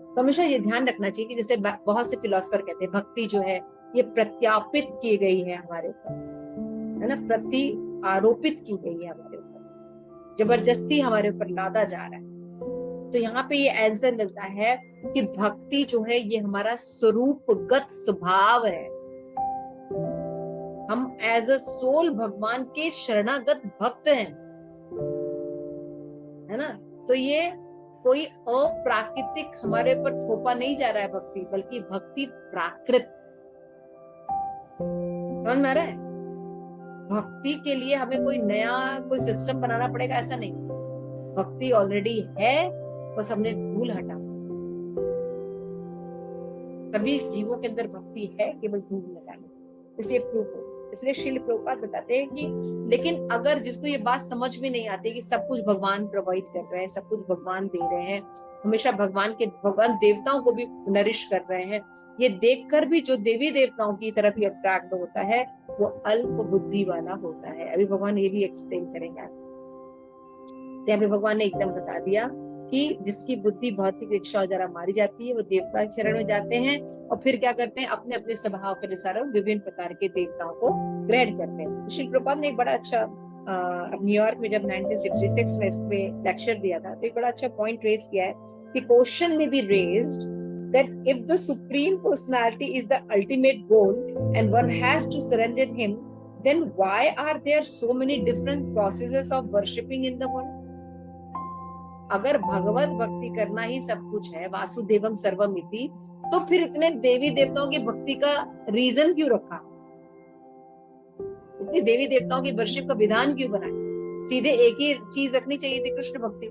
तो हमेशा ये ध्यान रखना चाहिए कि जैसे बहुत से फिलोसफर कहते हैं भक्ति जो है ये प्रत्यापित की गई है हमारे ऊपर, है ना, प्रति आरोपित की गई है हमारे ऊपर, जबरदस्ती हमारे ऊपर लादा जा रहा है। तो यहाँ पे ये आंसर मिलता है कि भक्ति जो है ये हमारा स्वरूपगत स्वभाव है। हम एज अ सोल भगवान के शरणागत भक्त हैं, है ना। तो ये कोई अप्राकृतिक हमारे ऊपर थोपा नहीं जा रहा है भक्ति, बल्कि भक्ति प्राकृत। समझ में आ रहा है? भक्ति के लिए हमें कोई नया कोई सिस्टम बनाना पड़ेगा, ऐसा नहीं। भक्ति ऑलरेडी है, बस हमने धूल हटा। सभी जीवों के अंदर भक्ति है, केवल धूल लगाने, इसलिए प्रूफ हो। इसलिए श्रील प्रभुपाद बताते हैं कि लेकिन अगर जिसको ये बात समझ में नहीं आती कि सब कुछ भगवान प्रोवाइड कर रहे हैं, सब कुछ भगवान दे रहे हैं, हमेशा भगवान देवताओं को भी नरिश कर रहे हैं, ये देखकर भी जो देवी देवताओं की तरफ ही अट्रैक्ट होता है वो अल्प बुद्धि वाला होता है। अभी भगवान ये भी एक्सप्लेन करेंगे। तो यहाँ पे भगवान ने एकदम बता दिया कि जिसकी बुद्धि भौतिक इच्छा द्वारा मारी जाती है वो देवता के शरण में जाते हैं और फिर क्या करते हैं, अपने अपने स्वभाव के अनुसार विभिन्न प्रकार के देवताओं को ग्रहण करते हैं। श्री प्रभुपाद ने एक बड़ा अच्छा न्यूयॉर्क में जब 1966 में इस पे लेक्चर दिया था, तो एक बड़ा अच्छा पॉइंट रेज किया है कि क्वेश्चन में be raised that if the supreme personality is the ultimate goal and one has to surrender him, then why are there so many different processes of worshipping in the world? अगर भगवत भक्ति करना ही सब कुछ है, वासुदेवम सर्वमिति, तो फिर इतने देवी देवताओं की भक्ति का रीजन क्यों रखा? इतनी देवी देवताओं की वर्शिप का विधान क्यों बनाया? सीधे एक ही चीज रखनी चाहिए थी, कृष्ण भक्ति,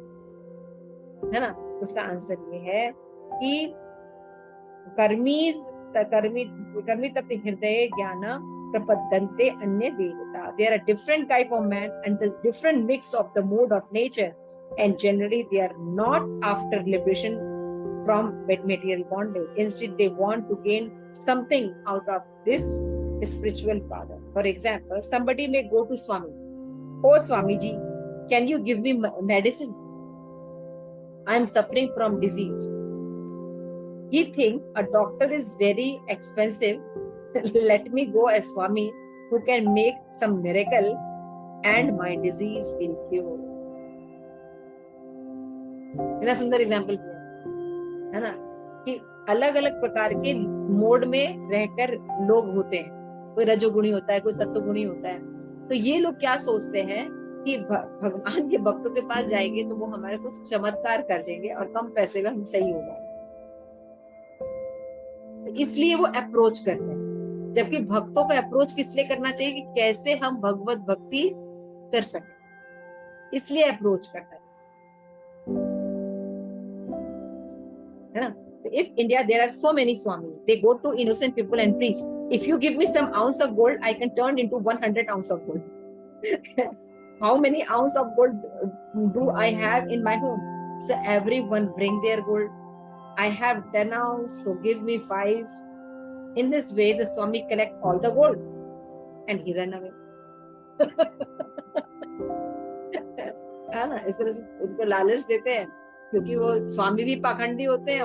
है ना। उसका आंसर ये है कि कर्मी तप हृदय ज्ञान प्रपद्यन्ते अन्य देवता। They are a different type of man and the different mix of the mode of nature, and generally they are not after liberation from material bondage. Instead they want to gain something out of this spiritual father. For example, somebody may go to Swami. Oh Swamiji, can you give me medicine? I am suffering from disease. He think a doctor is very expensive. Let me go a Swami who can make some miracle and my disease will cure. इतना सुंदर example है ना, कि अलग अलग प्रकार के mode में रहकर लोग होते हैं। कोई रजोगुणी होता है, कोई सत्वगुणी होता है। तो ये लोग क्या सोचते हैं कि भगवान के भक्तों के पास जाएंगे तो वो हमारे को चमत्कार कर देंगे और कम पैसे में हम सही हो जाएंगे, तो इसलिए वो अप्रोच करते हैं। जबकि भक्तों का अप्रोच किस लिए करना चाहिए कि कैसे हम भगवत भक्ति कर सके, इसलिए अप्रोच करता है ना। So if India there are so many swamis, they go to innocent people and preach, if you give me some ounce of gold, I can turn into 100 ounce of gold. How many ounce of gold do I have in my home? So everyone bring their gold. I have 10 ounce, so give me 5. In this way, the Swami collect all the gold and he run away. है ना, इस तरह से उनको लालच देते हैं, क्योंकि वो स्वामी भी पाखंडी होते हैं,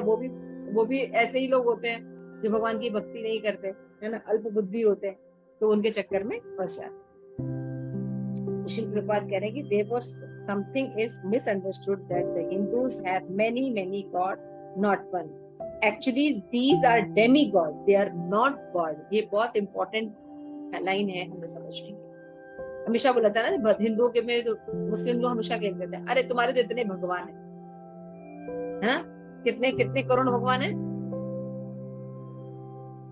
वो भी ऐसे ही लोग होते हैं जो भगवान की भक्ति नहीं करते, है ना, अल्प बुद्धि होते हैं, तो उनके चक्कर में फंस जाते हैं। श्री प्रभुपाद कह रहे हैं कि therefore something is misunderstood that the Hindus have many God, not one. Actually these are demigod, they are not God. ये बहुत important लाइन है हमें समझने की। हमेशा बोला था ना, हिंदुओं के में तो मुस्लिम लोग हमेशा कहते थे, अरे तुम्हारे तो इतने भगवान है ना, कितने करोड़ भगवान है,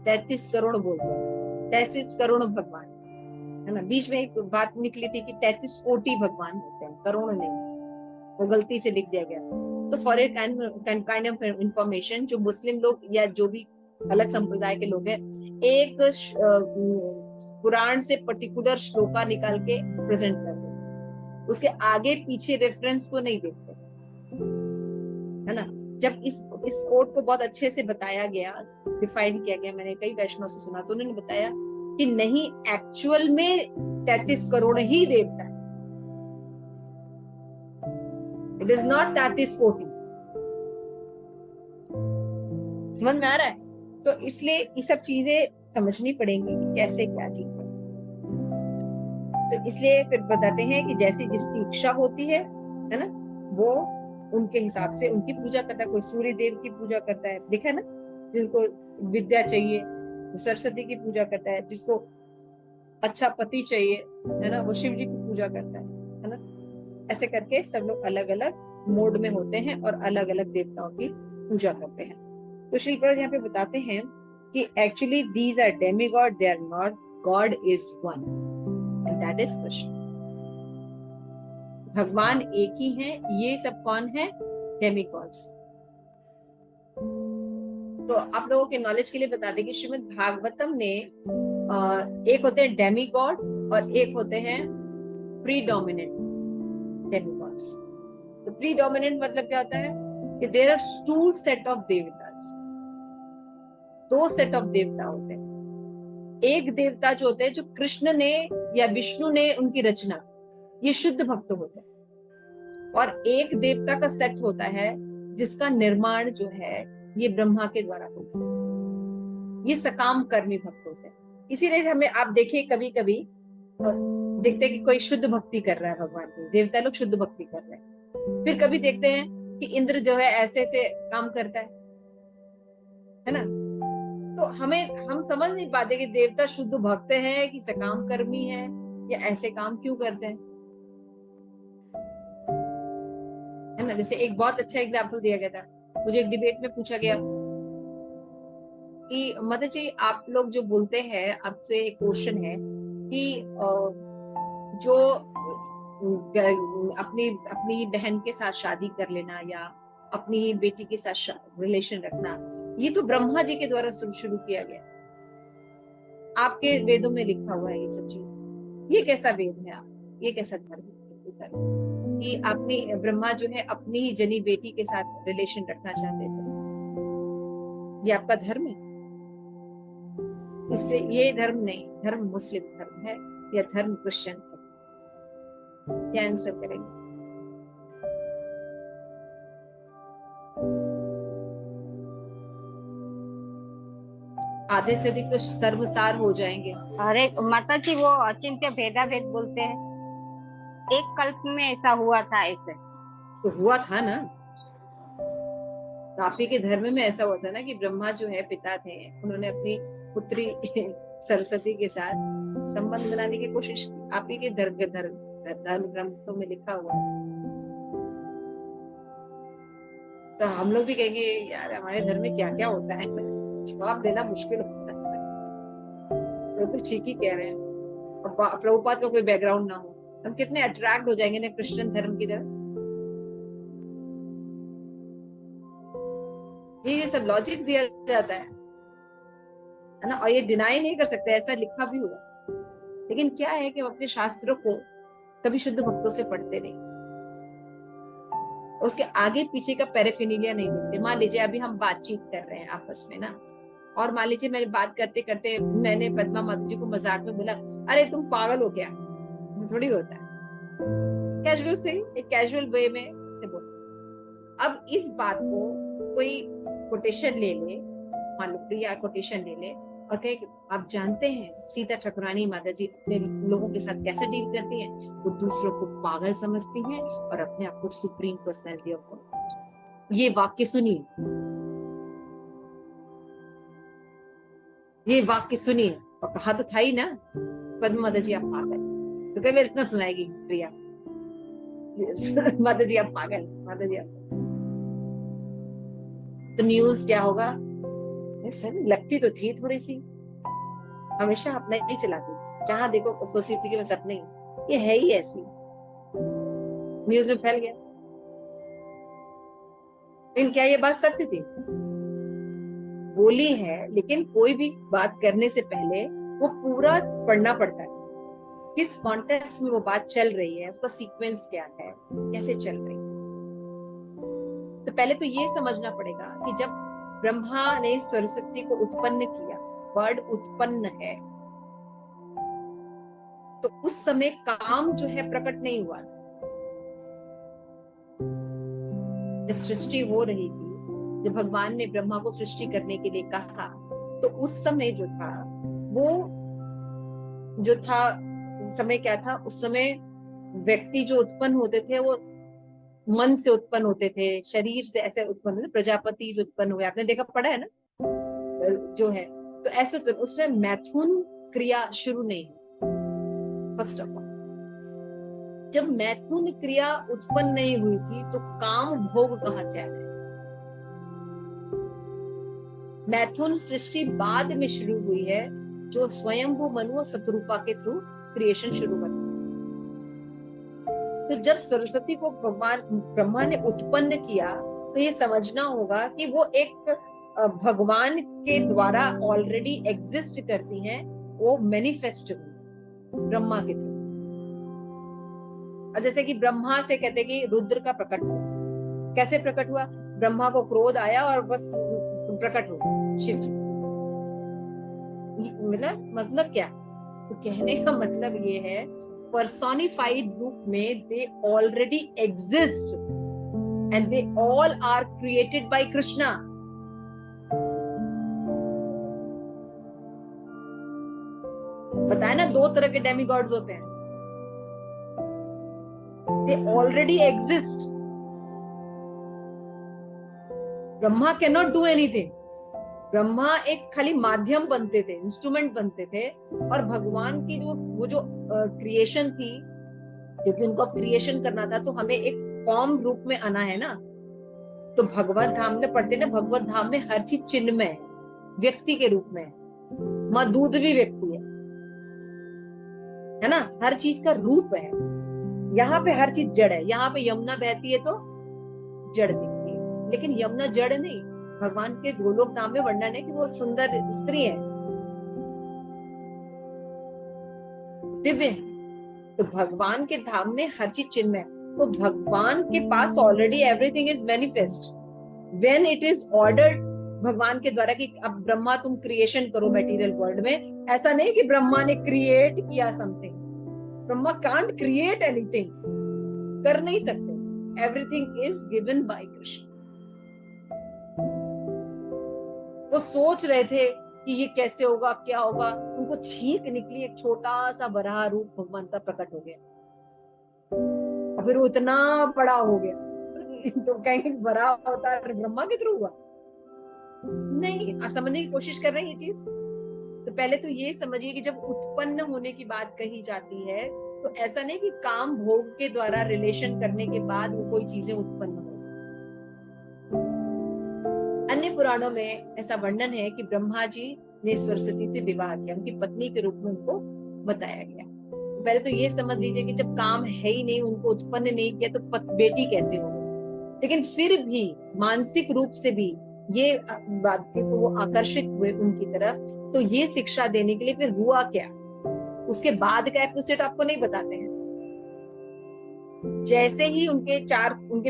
33 करोड़ बोलते हैं, 33 करोड़ भगवान है ना। बीच में एक बात निकली थी कि 33 कोटि भगवान होते हैं, करोड़ नहीं, वो गलती से लिख दिया गया। तो for a kind of information, जो मुस्लिम लोग या जो भी अलग संप्रदाय के लोग हैं, एक पुराण से पर्टिकुलर श्लोका निकाल के प्रेजेंट करते हैं, उसके आगे पीछे रेफरेंस को नहीं देखते, है ना। जब इस कोड को बहुत अच्छे से बताया गया, डिफाइन किया गया, मैंने कई वैष्णव से सुना, तो उन्होंने बताया कि नहीं, एक्चुअल में 33 करोड़ ही देवता है, इट इज नॉट 33 कोटि। समझ में आ रहा है? सो इसलिए ये सब चीजें समझनी पड़ेंगी कि कैसे क्या चीज है। तो इसलिए फिर बताते हैं कि जैसी जिसकी इच्छा होती है ना, वो उनके हिसाब से उनकी पूजा करता है। कोई सूर्य देव की पूजा करता है, देखा है ना, जिनको विद्या चाहिए वो सरस्वती की पूजा करता है, जिसको अच्छा पति चाहिए, है ना, वो शिव जी की पूजा करता है ना। ऐसे करके सब लोग अलग अलग मोड में होते हैं और अलग अलग देवताओं की पूजा करते हैं। तो श्री प्रभुपाद यहाँ पे बताते हैं कि actually these are demigod, they are not, God is one and that is Krishna. भगवान एक ही हैं, ये सब कौन है? डेमीगॉड्स। तो आप लोगों के नॉलेज के लिए बता दें कि श्रीमद् भागवतम में एक होते हैं डेमीगॉड और एक होते हैं प्रीडोमिनेंट डेमीगॉड्स। तो प्रीडोमिनेंट मतलब क्या होता है कि there are two set of देवतास, 2 सेट ऑफ देवता होते हैं। एक देवता जो होते हैं जो कृष्ण ने या विष्णु ने उनकी रचना, ये शुद्ध भक्त होते हैं। और एक देवता का सेट होता है जिसका निर्माण जो है ये ब्रह्मा के द्वारा होता है, ये सकाम कर्मी भक्त होते हैं। इसीलिए हमें आप देखिए कभी कभी देखते हैं कि कोई शुद्ध भक्ति कर रहा है भगवान की, देवता लोग शुद्ध भक्ति कर रहे हैं। फिर कभी देखते हैं कि इंद्र जो है ऐसे ऐसे काम करता है ना। तो हम समझ नहीं पाते कि देवता शुद्ध भक्त है कि सकाम कर्मी है या ऐसे काम क्यों करते हैं, है ना। जैसे एक बहुत अच्छा एग्जाम्पल दिया गया था, मुझे एक डिबेट में पूछा गया कि मदर जी आप लोग जो बोलते हैं, आपसे एक क्वेश्चन है कि जो अपनी बहन के साथ शादी कर लेना या अपनी ही बेटी के साथ रिलेशन रखना, ये तो ब्रह्मा जी के द्वारा शुरू किया गया, आपके वेदों में लिखा हुआ है ये सब चीज। ये कैसा वेद है आप, ये कैसा धर्म है कि अपनी ब्रह्मा जो है अपनी ही जनी बेटी के साथ रिलेशन रखना चाहते थे? ये आपका धर्म है? इससे ये धर्म नहीं, धर्म मुस्लिम धर्म है या धर्म क्रिश्चियन धर्म? क्या आंसर करेंगे? आधे से अधिक तो सर्वसार हो जाएंगे।
अरे माता जी, वो अचिंत्य भेदा भेद बोलते हैं, एक कल्प में ऐसा हुआ था ऐसे।
तो हुआ था ना, तो आप ही के धर्म में ऐसा हुआ था ना कि ब्रह्मा जो है पिता थे, उन्होंने अपनी पुत्री सरस्वती के साथ संबंध बनाने की कोशिश की। आप ही के धर्म ग्रंथों में लिखा हुआ है। तो हम लोग भी कहेंगे यार हमारे धर्म में क्या क्या होता है, जवाब देना मुश्किल होता है। तो ठीक ही कह रहे हैं। और प्रभुपाद का कोई बैकग्राउंड ना हो, हम कितने अट्रैक्ट हो जाएंगे ना क्रिश्चियन धर्म की तरफ। ये सब लॉजिक दिया जाता है ना, और ये डिनाई नहीं कर सकते, ऐसा लिखा भी हुआ। लेकिन क्या है कि हम अपने शास्त्रों को कभी शुद्ध भक्तों से पढ़ते नहीं, उसके आगे पीछे का पैराफिनिलिया नहीं देखते। मान लीजिए अभी हम बातचीत कर रहे हैं आपस में ना, और मान लीजिए मैंने बात करते करते मैंने पद्मा माता जी को मजाक में बोला, अरे तुम पागल हो क्या? थोड़ी होता है, कैजुअल से, एक कैजुअल वे में से बोल। अब इस बात को कोई कोटेशन ले ले, मान लो प्रिया कोटेशन ले ले और कहे कि आप जानते हैं सीता ठाकुरानी माता जी अपने लोगों के साथ कैसे डील करती हैं? वो दूसरों को पागल समझती हैं और अपने आप को सुप्रीम पर्सनैलिटी ऑफ गॉड। ये वाक्य सुनिए, ये वाक्य सुनिए, और कहा तो था ही ना पद्मा माता जी आप पागल, तो कभी इतना सुनाएगी प्रिया माता जी आप पागल, माता जी आप। तो न्यूज क्या होगा? सर लगती तो थी थोड़ी सी, हमेशा अपना ही चलाती, जहां देखो सोचती कि बस अपने ही, ये है ही ऐसी। न्यूज में फैल गया। लेकिन क्या ये बात सत्य थी? बोली है, लेकिन कोई भी बात करने से पहले वो पूरा पढ़ना पड़ता है, किस कॉन्टेक्स्ट में वो बात चल रही है, उसका सीक्वेंस क्या है, कैसे चल रही है। तो पहले तो ये समझना पड़ेगा कि जब ब्रह्मा ने सरस्वती को उत्पन्न किया, वर्ड उत्पन्न है, तो उस समय काम जो है प्रकट नहीं हुआ था। जब सृष्टि हो रही थी, जब भगवान ने ब्रह्मा को सृष्टि करने के लिए कहा, तो उस समय जो था वो जो था समय क्या था? उस समय व्यक्ति जो उत्पन्न होते थे वो मन से उत्पन्न होते थे, शरीर से ऐसे उत्पन्न होते, प्रजापति उत्पन्न हुए, आपने देखा पढ़ा है ना जो है। तो ऐसे तो उसमें मैथुन क्रिया शुरू नहीं हुई। फर्स्ट ऑफ ऑल, जब मैथुन क्रिया उत्पन्न नहीं हुई थी तो काम भोग कहां से आ गए? मैथुन सृष्टि बाद में शुरू हुई है, जो स्वयंभू मनु और शतरूपा के थ्रू क्रिएशन शुरू हुआ। तो जब सरस्वती को भगवान ब्रह्मा ने उत्पन्न किया, तो ये समझना होगा कि वो एक भगवान के द्वारा ऑलरेडी एग्जिस्ट करती हैं, वो मैनिफेस्ट हुई ब्रह्मा के थ्रू। और जैसे कि ब्रह्मा से कहते कि रुद्र का प्रकट हुआ, कैसे प्रकट हुआ? ब्रह्मा को क्रोध आया और बस प्रकट हो शिव जी। मतलब क्या? तो कहने का मतलब ये है, पर्सोनिफाइड रूप में they already exist and they all are created by Krishna. बताया ना, दो तरह के डेमीगॉड्स होते हैं, they already exist. Brahma can not do anything. Brahma एक खाली माध्यम बनते थे, इंस्ट्रूमेंट बनते थे, और भगवान की जो क्रिएशन थी, क्योंकि उनको अब क्रिएशन करना था, तो हमें एक फॉर्म रूप में आना है ना। तो भगवत धाम में पढ़ते ना, भगवत धाम में हर चीज चिन्ह है, व्यक्ति के रूप में है। माँ दूध भी व्यक्ति है ना, हर चीज का रूप है। यहाँ पे हर चीज जड़ है, यहाँ पे यमुना बहती है तो जड़ दिखती है, लेकिन यमुना जड़ नहीं। भगवान के गोलोक धाम में वर्णन है कि वो सुंदर स्त्री है, दिव्य। तो भगवान के धाम में हर चीज चिन्ह है, तो भगवान के पास already everything is manifest when it is ordered भगवान के द्वारा कि अब ब्रह्मा तुम क्रिएशन करो मटेरियल वर्ल्ड में, ऐसा नहीं कि ब्रह्मा ने क्रिएट किया something. Brahma can't create anything, कर नहीं सकते। Everything is given by Krishna. वो सोच रहे थे कि ये कैसे होगा, क्या होगा, उनको छींक निकली, एक छोटा सा बराह रूप भगवान का प्रकट हो गया और फिर वो इतना बड़ा हो गया। तो कहीं बड़ा होता है ब्रह्मा के थ्रू हुआ नहीं। आप समझने की कोशिश कर रहे हैं ये चीज। तो पहले तो ये समझिए कि जब उत्पन्न होने की बात कही जाती है तो ऐसा नहीं कि काम भोग के द्वारा रिलेशन करने के बाद वो कोई चीजें उत्पन्न हो। अन्य पुराणों में ऐसा वर्णन है कि ब्रह्मा जी ने सरस्वती से विवाह किया, उनकी पत्नी के रूप में उनको बताया गया। तो पहले तो ये समझ लीजिए कि जब काम है ही नहीं, उनको उत्पन्न नहीं किया, तो बेटी कैसे हो गई। लेकिन फिर भी मानसिक रूप से भी ये बात थी, तो वो आकर्षित हुए उनकी तरफ। तो ये शिक्षा देने के लिए फिर हुआ क्या, उसके बाद का एपिसोड आपको नहीं बताते हैं। जैसे ही उनके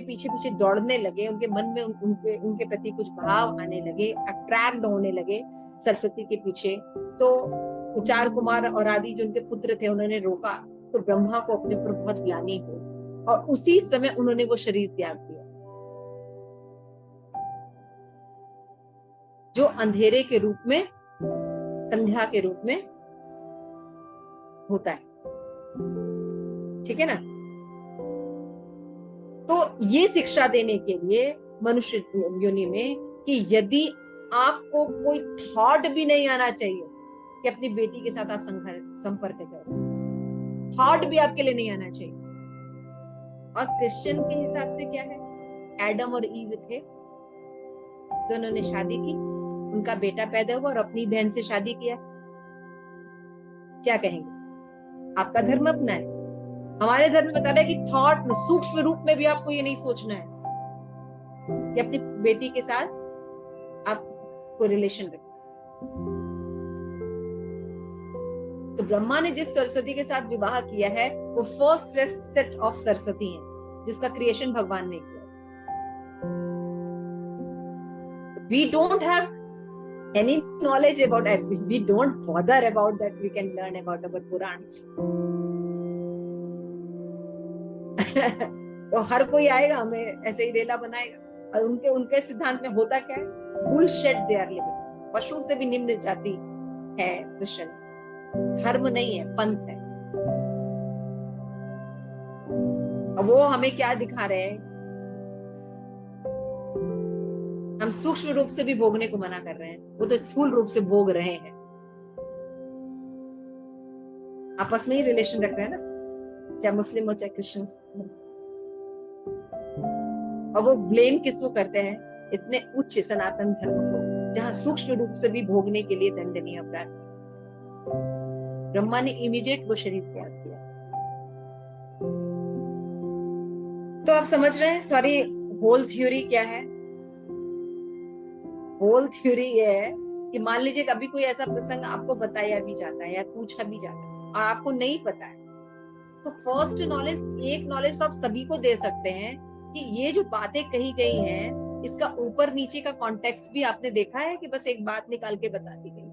पीछे पीछे दौड़ने लगे, उनके मन में उनके प्रति कुछ भाव आने लगे, अट्रैक्ट होने लगे सरस्वती के पीछे, तो चार कुमार और आदि जो उनके पुत्र थे उन्होंने रोका। तो ब्रह्मा को अपने ऊपर बहुत ग्लानि हुई और उसी समय उन्होंने वो शरीर त्याग दिया जो अंधेरे के रूप में, संध्या के रूप में होता है। ठीक है ना। तो ये शिक्षा देने के लिए मनुष्य योनि में कि यदि आपको कोई थॉट भी नहीं आना चाहिए कि अपनी बेटी के साथ आप संपर्क करें, थॉट भी आपके लिए नहीं आना चाहिए। और क्रिश्चियन के हिसाब से क्या है, एडम और ईव थे, दोनों ने शादी की, उनका बेटा पैदा हुआ और अपनी बहन से शादी किया। क्या कहेंगे, आपका धर्म अपना है। हमारे धर्म में बता रहा है कि थॉट में, सूक्ष्म रूप में भी आपको ये नहीं सोचना है कि अपनी बेटी के साथ आप कोई रिलेशन रखें। तो ब्रह्मा ने जिस सरस्वती के साथ विवाह किया है वो फर्स्ट सेट ऑफ सरस्वती है जिसका क्रिएशन भगवान ने किया। We don't have any knowledge about it. We don't bother about that. We can learn about our Purans. तो हर कोई आएगा हमें ऐसे ही रेला बनाएगा। और उनके सिद्धांत में होता क्या है, बुलशिट दे आर लिविंग। पशु से भी निम्न जाति है क्रिश्चियन, धर्म नहीं है, पंथ है। अब वो हमें क्या दिखा रहे हैं, हम सूक्ष्म रूप से भी भोगने को मना कर रहे हैं, वो तो स्थूल रूप से भोग रहे हैं। आपस में ही रिलेशन रख रहे हैं ना, चाहे मुस्लिम हो चाहे क्रिश्चियंस। और वो ब्लेम किसको करते हैं, इतने उच्च सनातन धर्म को जहां सूक्ष्म रूप से भी भोगने के लिए दंडनीय अपराध। ब्रह्मा ने इमीडिएट वो शरीर त्याग किया। तो आप समझ रहे हैं, सॉरी, होल थ्योरी क्या है। होल थ्योरी ये है कि मान लीजिए कभी कोई ऐसा प्रसंग आपको बताया भी जाता है या पूछा भी जाता है और आपको नहीं पता है, तो फर्स्ट नॉलेज, एक नॉलेज तो आप सभी को दे सकते हैं कि ये जो बातें कही गई हैं इसका ऊपर नीचे का कॉन्टेक्स्ट भी आपने देखा है कि बस एक बात निकाल के बता दी गई।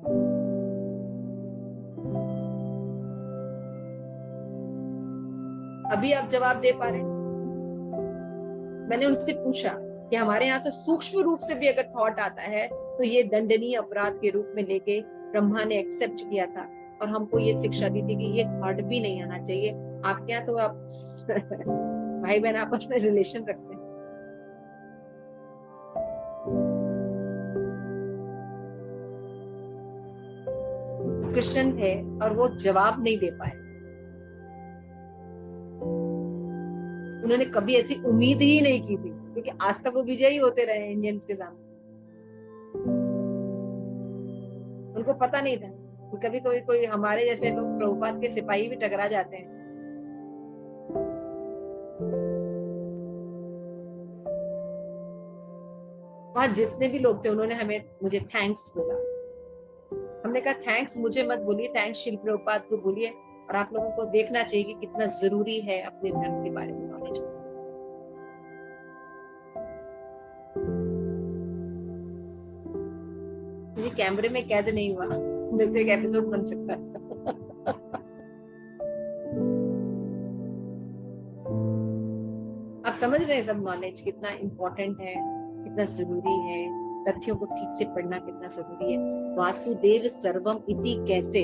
अभी आप जवाब दे पा रहे हैं। मैंने उनसे पूछा कि हमारे यहाँ तो सूक्ष्म रूप से भी अगर थॉट आता है तो ये दंडनीय अपराध के रूप में लेके ब्रह्मा ने एक्सेप्ट किया था और हमको ये शिक्षा दी थी कि ये थॉट भी नहीं आना चाहिए। आपके यहाँ तो आप भाई बहन आपस में रिलेशन रखते हैं। क्रिश्चियन थे और वो जवाब नहीं दे पाए। उन्होंने कभी ऐसी उम्मीद ही नहीं की थी क्योंकि आज तक वो विजयी होते रहे इंडियंस के सामने। उनको पता नहीं था कि कभी कभी कोई हमारे जैसे लोग प्रभुपाद के सिपाही भी टकरा जाते हैं। वहां जितने भी लोग थे उन्होंने मुझे थैंक्स बोला। हमने कहा थैंक्स मुझे मत बोलिए, थैंक्स श्री प्रभुपाद को बोलिए। और आप लोगों को देखना चाहिए कि कितना जरूरी है अपने धर्म के बारे में नॉलेज। कैमरे में कैद नहीं हुआ, नहीं तो एक एपिसोड बन सकता है। आप समझ रहे हैं सब नॉलेज कितना इम्पोर्टेंट है, कितना जरूरी है, तथ्यों को ठीक से पढ़ना कितना जरूरी है। वासुदेव सर्वम इति कैसे,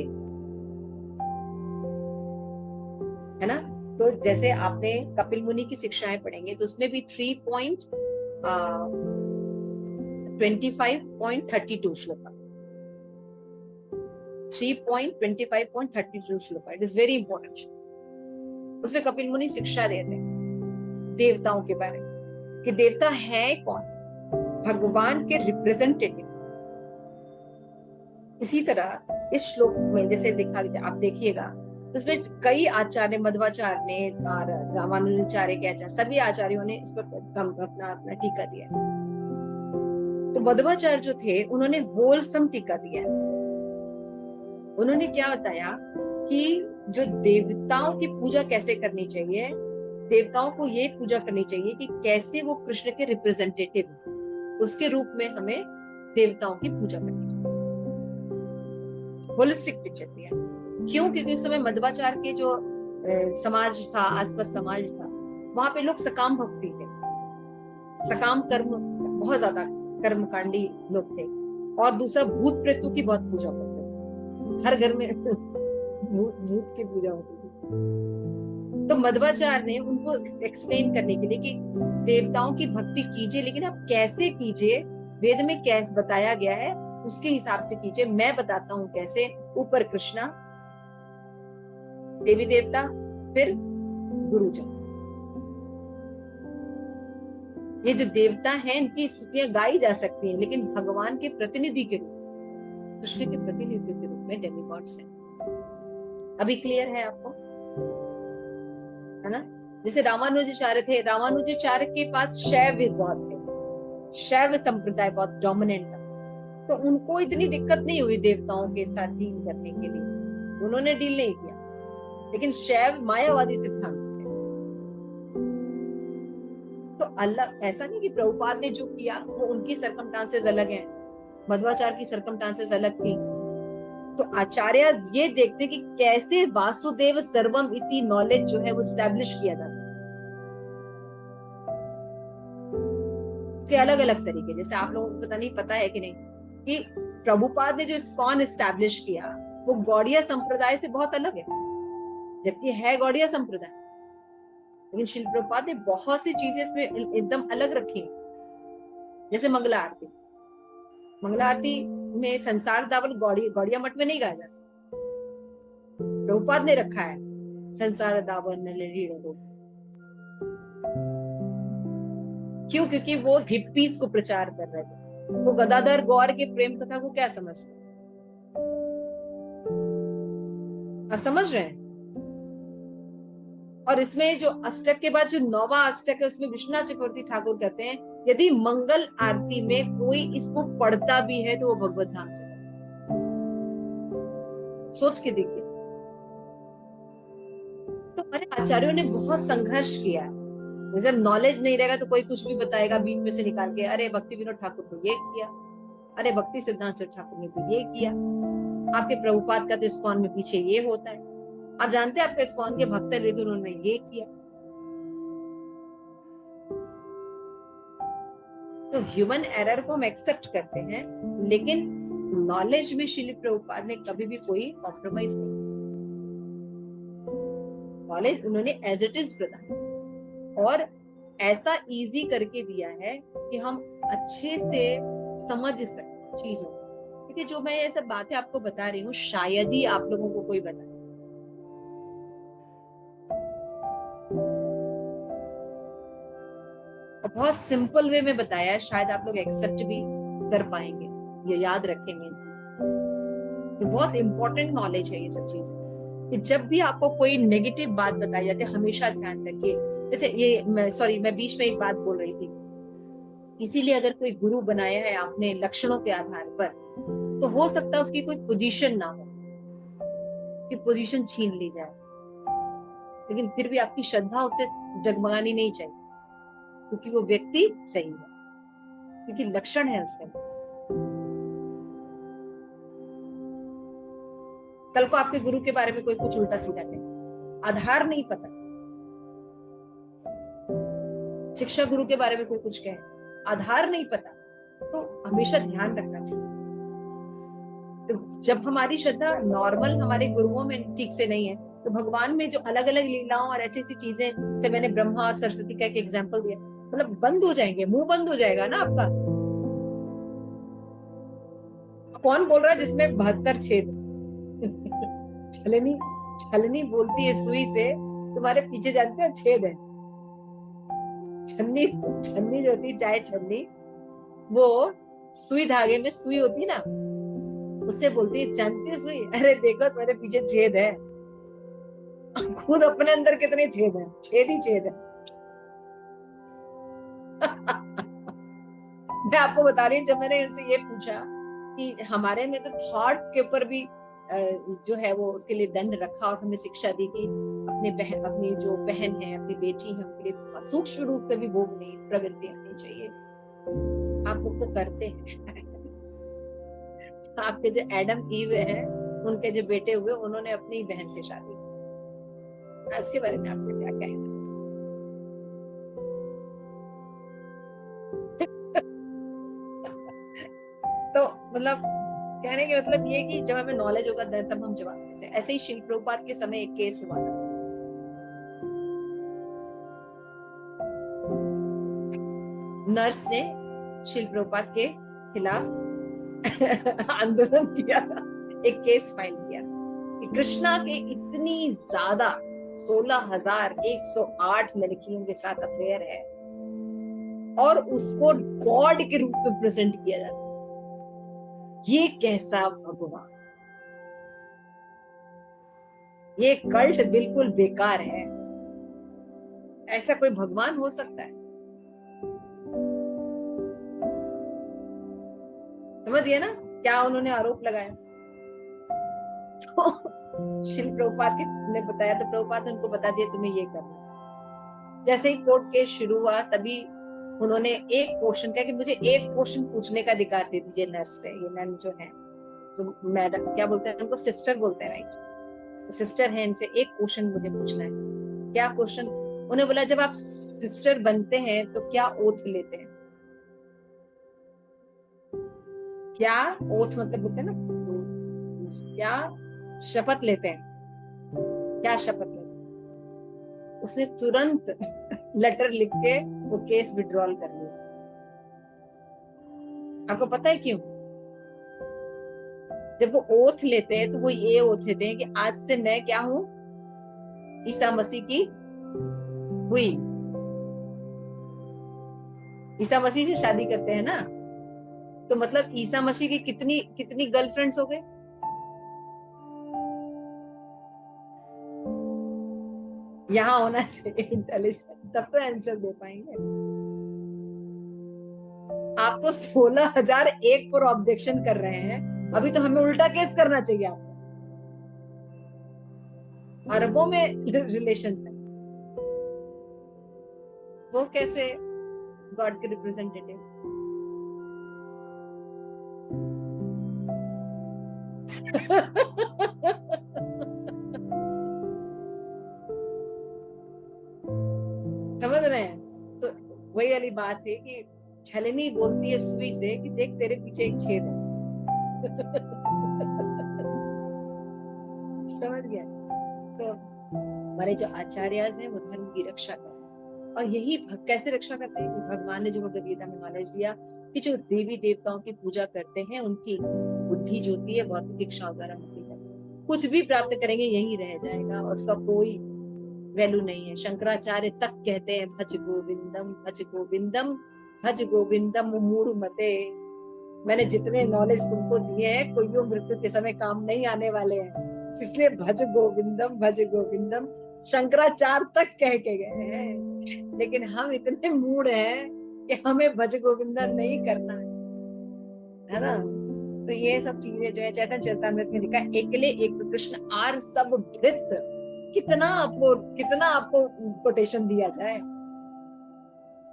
है ना। तो जैसे आपने कपिल मुनि की शिक्षाएं पढ़ेंगे तो उसमें भी 3.25.32 shloka, 3.25.32 shloka, it is very important. उसमें कपिल मुनि शिक्षा देते हैं देवताओं के बारे में कि देवता है कौन, भगवान के रिप्रेजेंटेटिव। इसी तरह इस श्लोक में जैसे आप देखिएगा तो उसमें कई आचार्य, मध्वाचार्य ने, रामानुजाचार्य के आचार्य, सभी आचार्यों ने इस पर अपना टीका दिया। तो मध्वाचार्य जो थे उन्होंने होलसम टीका दिया। उन्होंने क्या बताया कि जो देवताओं की पूजा कैसे करनी चाहिए, देवताओं को ये पूजा करनी चाहिए कि कैसे वो कृष्ण के रिप्रेजेंटेटिव, उसके रूप में हमें देवताओं की पूजा करनी चाहिए। होलिस्टिक पिक्चर दिया। क्यों? क्योंकि उस समय मध्वाचार्य के जो समाज था, आसपास समाज था, वहां पे लोग सकाम भक्ति थे, सकाम कर्म, बहुत ज्यादा कर्मकांडी लोग थे। और दूसरा, भूत प्रेतों की बहुत पूजा करते थे, हर घर में भूत की पूजा होती थी। तो मध्वाचार्य ने उनको एक्सप्लेन करने के लिए कि देवताओं की भक्ति कीजिए, लेकिन आप कैसे कीजिए, वेद में कैसे बताया गया है उसके हिसाब से कीजिए। मैं बताता हूं कैसे। ऊपर कृष्णा, देवी देवता, फिर गुरुजन। ये जो देवता हैं इनकी स्तुतियां गाई जा सकती हैं, लेकिन भगवान के प्रतिनिधि के रूप, कृष्ण के प्रतिनिधि के रूप में डेमिगॉड्स हैं। अभी क्लियर है आपको, है ना। जैसे रामानुजाचार्य थे, रामानुजाचार्य के पास शैव बहुत थे, शैव संप्रदाय बहुत डोमिनेंट था, तो उनको इतनी दिक्कत नहीं हुई देवताओं के साथ डील करने के लिए, उन्होंने डील नहीं किया। लेकिन शैव मायावादी सिद्धांत थे। तो अलग, ऐसा नहीं कि प्रभुपाद ने जो किया वो उनकी सर्कमस्टांसेस अलग हैं, मध्वाचार्य की सर्कमस्टांसेस अलग थी। तो आचार्य ये देखते कि कैसे वासुदेव सर्वम इति नॉलेज जो है वो स्टैब्लिश किया जा सकता है। उसके अलग अलग तरीके, जैसे आप लोगों को पता नहीं, पता है कि नहीं, कि प्रभुपाद ने जो इस्कॉन एस्टैब्लिश किया वो गौड़िया संप्रदाय से बहुत अलग है, जबकि है गौड़िया संप्रदाय, लेकिन शिल प्रभुपाद ने बहुत सी चीजें इसमें एकदम अलग रखी। जैसे मंगला आरती, मंगला आरती में संसार दावल गौड़िया मठ में नहीं गाया जाता, प्रभुपाद ने रखा है संसार दावल नलरीड़ो। क्यों? क्योंकि वो हिप्पीज को प्रचार कर रहे थे, वो गदाधर गौर के प्रेम कथा को क्या समझते, आप समझ रहे हैं। और इसमें जो अष्टक के बाद जो नौवा अष्टक है उसमें विश्वनाथ चक्रवर्ती ठाकुर कहते हैं यदि मंगल आरती में कोई इसको पढ़ता भी है तो वो भगवत धाम चला जाता। सोच के देखिए। तो हमारे आचार्यों ने बहुत संघर्ष किया। जब नॉलेज नहीं रहेगा तो कोई कुछ भी बताएगा बीच में से निकाल के, अरे भक्ति विनोद ठाकुर ने ये किया, अरे भक्ति सिद्धांत ठाकुर ने तो ये किया, आपके प्रभुपाद का तो इस्कॉन में पीछे ये होता है, आप जानते हैं आपके इस्कॉन के भक्त है लेकिन उन्होंने ये किया। तो ह्यूमन एरर को हम एक्सेप्ट करते हैं, लेकिन नॉलेज में श्रील प्रभुपाद ने कभी भी कोई कॉम्प्रोमाइज नहीं, नॉलेज उन्होंने एज इट इज प्रदान और ऐसा इजी करके दिया है कि हम अच्छे से समझ सकें चीजों को। क्योंकि जो मैं ये सब बातें आपको बता रही हूँ शायद ही आप लोगों को कोई बताए, और बहुत सिंपल वे में बताया है, शायद आप लोग एक्सेप्ट भी कर पाएंगे, ये याद रखेंगे। ये बहुत इंपॉर्टेंट नॉलेज है ये सब चीजें, कि जब भी आपको कोई नेगेटिव बात बताई जाती है हमेशा ध्यान रखिए। जैसे ये मैं बीच में एक बात बोल रही थी, इसीलिए अगर कोई गुरु बनाया है आपने लक्षणों के आधार पर, तो हो सकता है उसकी कोई पोजीशन ना हो, उसकी पोजीशन छीन ली जाए, लेकिन फिर भी आपकी श्रद्धा उसे डगमगानी नहीं चाहिए, क्योंकि वो व्यक्ति सही है, क्योंकि लक्षण है उसके। कल को आपके गुरु के बारे में कोई कुछ उल्टा सीधा कहे, आधार नहीं पता। शिक्षा गुरु के बारे में कोई कुछ कहे, आधार नहीं पता, तो हमेशा ध्यान रखना चाहिए। तो जब हमारी श्रद्धा नॉर्मल हमारे गुरुओं में ठीक से नहीं है, तो भगवान में जो अलग अलग लीलाओं और ऐसी ऐसी चीजें, से मैंने ब्रह्मा और सरस्वती का एक एग्जाम्पल दिया, मतलब बंद हो जाएंगे, मुंह बंद हो जाएगा ना आपका। कौन बोल रहा है जिसमें 72 छेद? छलनी छलनी बोलती है सुई से, तुम्हारे पीछे जानते हो छेद है। छन्नी छन्नी जो होती है, चाहे छन्नी, वो सुई धागे में सुई होती है ना, उससे बोलती है जानती है सुई, अरे देखो तुम्हारे पीछे छेद है। खुद अपने अंदर कितने छेद है, छेद ही छेद है। मैं आपको बता रही हूँ, जब मैंने इनसे ये पूछा कि हमारे में तो थॉट के ऊपर भी जो है वो उसके लिए दंड रखा और हमें शिक्षा दी कि अपनी जो बहन है, अपनी बेटी है, उनके लिए सूक्ष्म रूप से भी भोगनी प्रवृत्ति आनी चाहिए। आप लोग तो करते हैं। आपके जो एडम ईव है, उनके जो बेटे हुए, उन्होंने अपनी बहन से शादी की। इसके बारे में आपका क्या कहना? तो मतलब कहने के मतलब ये कि जब हमें नॉलेज होगा तब हम जवाब दे सकते। ऐसे ही श्रील प्रभुपाद के समय एक केस हुआ था। नर्स ने श्रील प्रभुपाद के खिलाफ आंदोलन किया, एक केस फाइल किया कि कृष्णा के इतनी ज्यादा 16,108 लड़कियों के साथ अफेयर है और उसको गॉड के रूप में प्रेजेंट किया जाता है। ये कैसा भगवान? ये कल्ट बिल्कुल बेकार है। ऐसा कोई भगवान हो सकता है? समझिए ना क्या उन्होंने आरोप लगाया। तो श्रील प्रभुपाद ने बताया, तो प्रभुपाद ने उनको बता दिया तुम्हें ये करना। जैसे ही कोर्ट केस शुरू हुआ, तभी उन्होंने एक क्वेश्चन कहा कि मुझे एक क्वेश्चन पूछने का अधिकार दे दीजिए नर्स से। ये नर्स जो है, तो मैडम क्या बोलते हैं उनको, सिस्टर बोलते हैं, राइट? तो सिस्टर है, इनसे एक क्वेश्चन मुझे पूछना है। क्या क्वेश्चन? उन्हें बोला जब आप सिस्टर बनते हैं तो क्या ओथ लेते हैं? क्या ओथ मतलब बोलते हैं ना, क्या शपथ लेते हैं? क्या शपथ लेते हैं? उसने तुरंत लेटर लिख के वो केस विड्रॉल कर लिया। आपको पता है क्यों? जब वो ओथ लेते हैं तो वो ये ओथ लेते हैं कि आज से मैं क्या हूं? ईसा मसीह की हुई। ईसा मसीह से शादी करते हैं ना, तो मतलब ईसा मसीह की कितनी कितनी गर्लफ्रेंड्स हो गए? यहाँ होना चाहिए इंटेलिजेंट, तब तो आंसर दे पाएंगे। आप तो 16,001 पर ऑब्जेक्शन कर रहे हैं, अभी तो हमें उल्टा केस करना चाहिए। आपको अरबों में रिलेशंस है, वो कैसे गॉड के रिप्रेजेंटेटिव? समझ रहे हैं? तो वही वाली बात है कि छलनी बोलती है सुई से कि देख तेरे पीछे एक छेद है। समझ गया? तो हमारे जो आचार्य हैं वो धर्म की रक्षा करते हैं, और यही कैसे रक्षा करते हैं कि भगवान ने जो भगवद गीता में नॉलेज दिया कि जो देवी देवताओं की पूजा करते हैं उनकी बुद्धि जो होती है भौतिक इच्छाओं द्वारा मुक्ति करती है। कुछ भी प्राप्त करेंगे यही रह जाएगा और उसका कोई वैल्यू नहीं है। शंकराचार्य तक कहते हैं भज गोविंदम भज गोविंदम भज गोविंदम मूढ़ मते। मैंने जितने नॉलेज तुमको दिए हैं कोई भी मृत्यु के समय काम नहीं आने वाले हैं, इसलिए भज गोविंदम शंकराचार्य तक कह के गए हैं। लेकिन हम इतने मूढ़ हैं कि हमें भज गोविंदम नहीं करना है ना। तो ये सब चीजें जो है चैतन्य चरितामृत में लिखा है, एकले एक कृष्ण आर सब भृत। कितना आपको कोटेशन दिया जाए।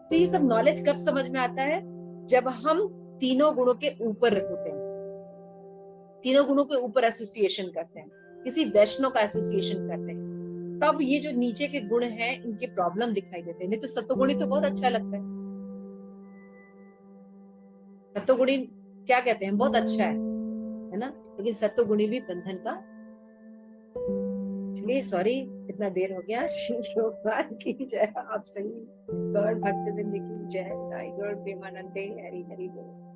तो ये सब नॉलेज कब समझ में आता है? जब हम तीनों गुणों के ऊपर होते हैं, तीनों गुणों के ऊपर एसोसिएशन करते हैं। किसी वैष्णव का एसोसिएशन करते हैं, तब ये जो नीचे के गुण हैं इनके प्रॉब्लम दिखाई देते हैं। नहीं तो सत्वगुणी तो बहुत अच्छा लगता है, सत्वगुणी क्या कहते हैं, बहुत अच्छा है ना, लेकिन सत्वगुणी भी बंधन का। चलिए सॉरी इतना देर हो गया। श्री प्रभुपाद की जय। आप सही गौर भक्तवृंद की जय। गौर प्रेमानंदे हरि हरि बोल।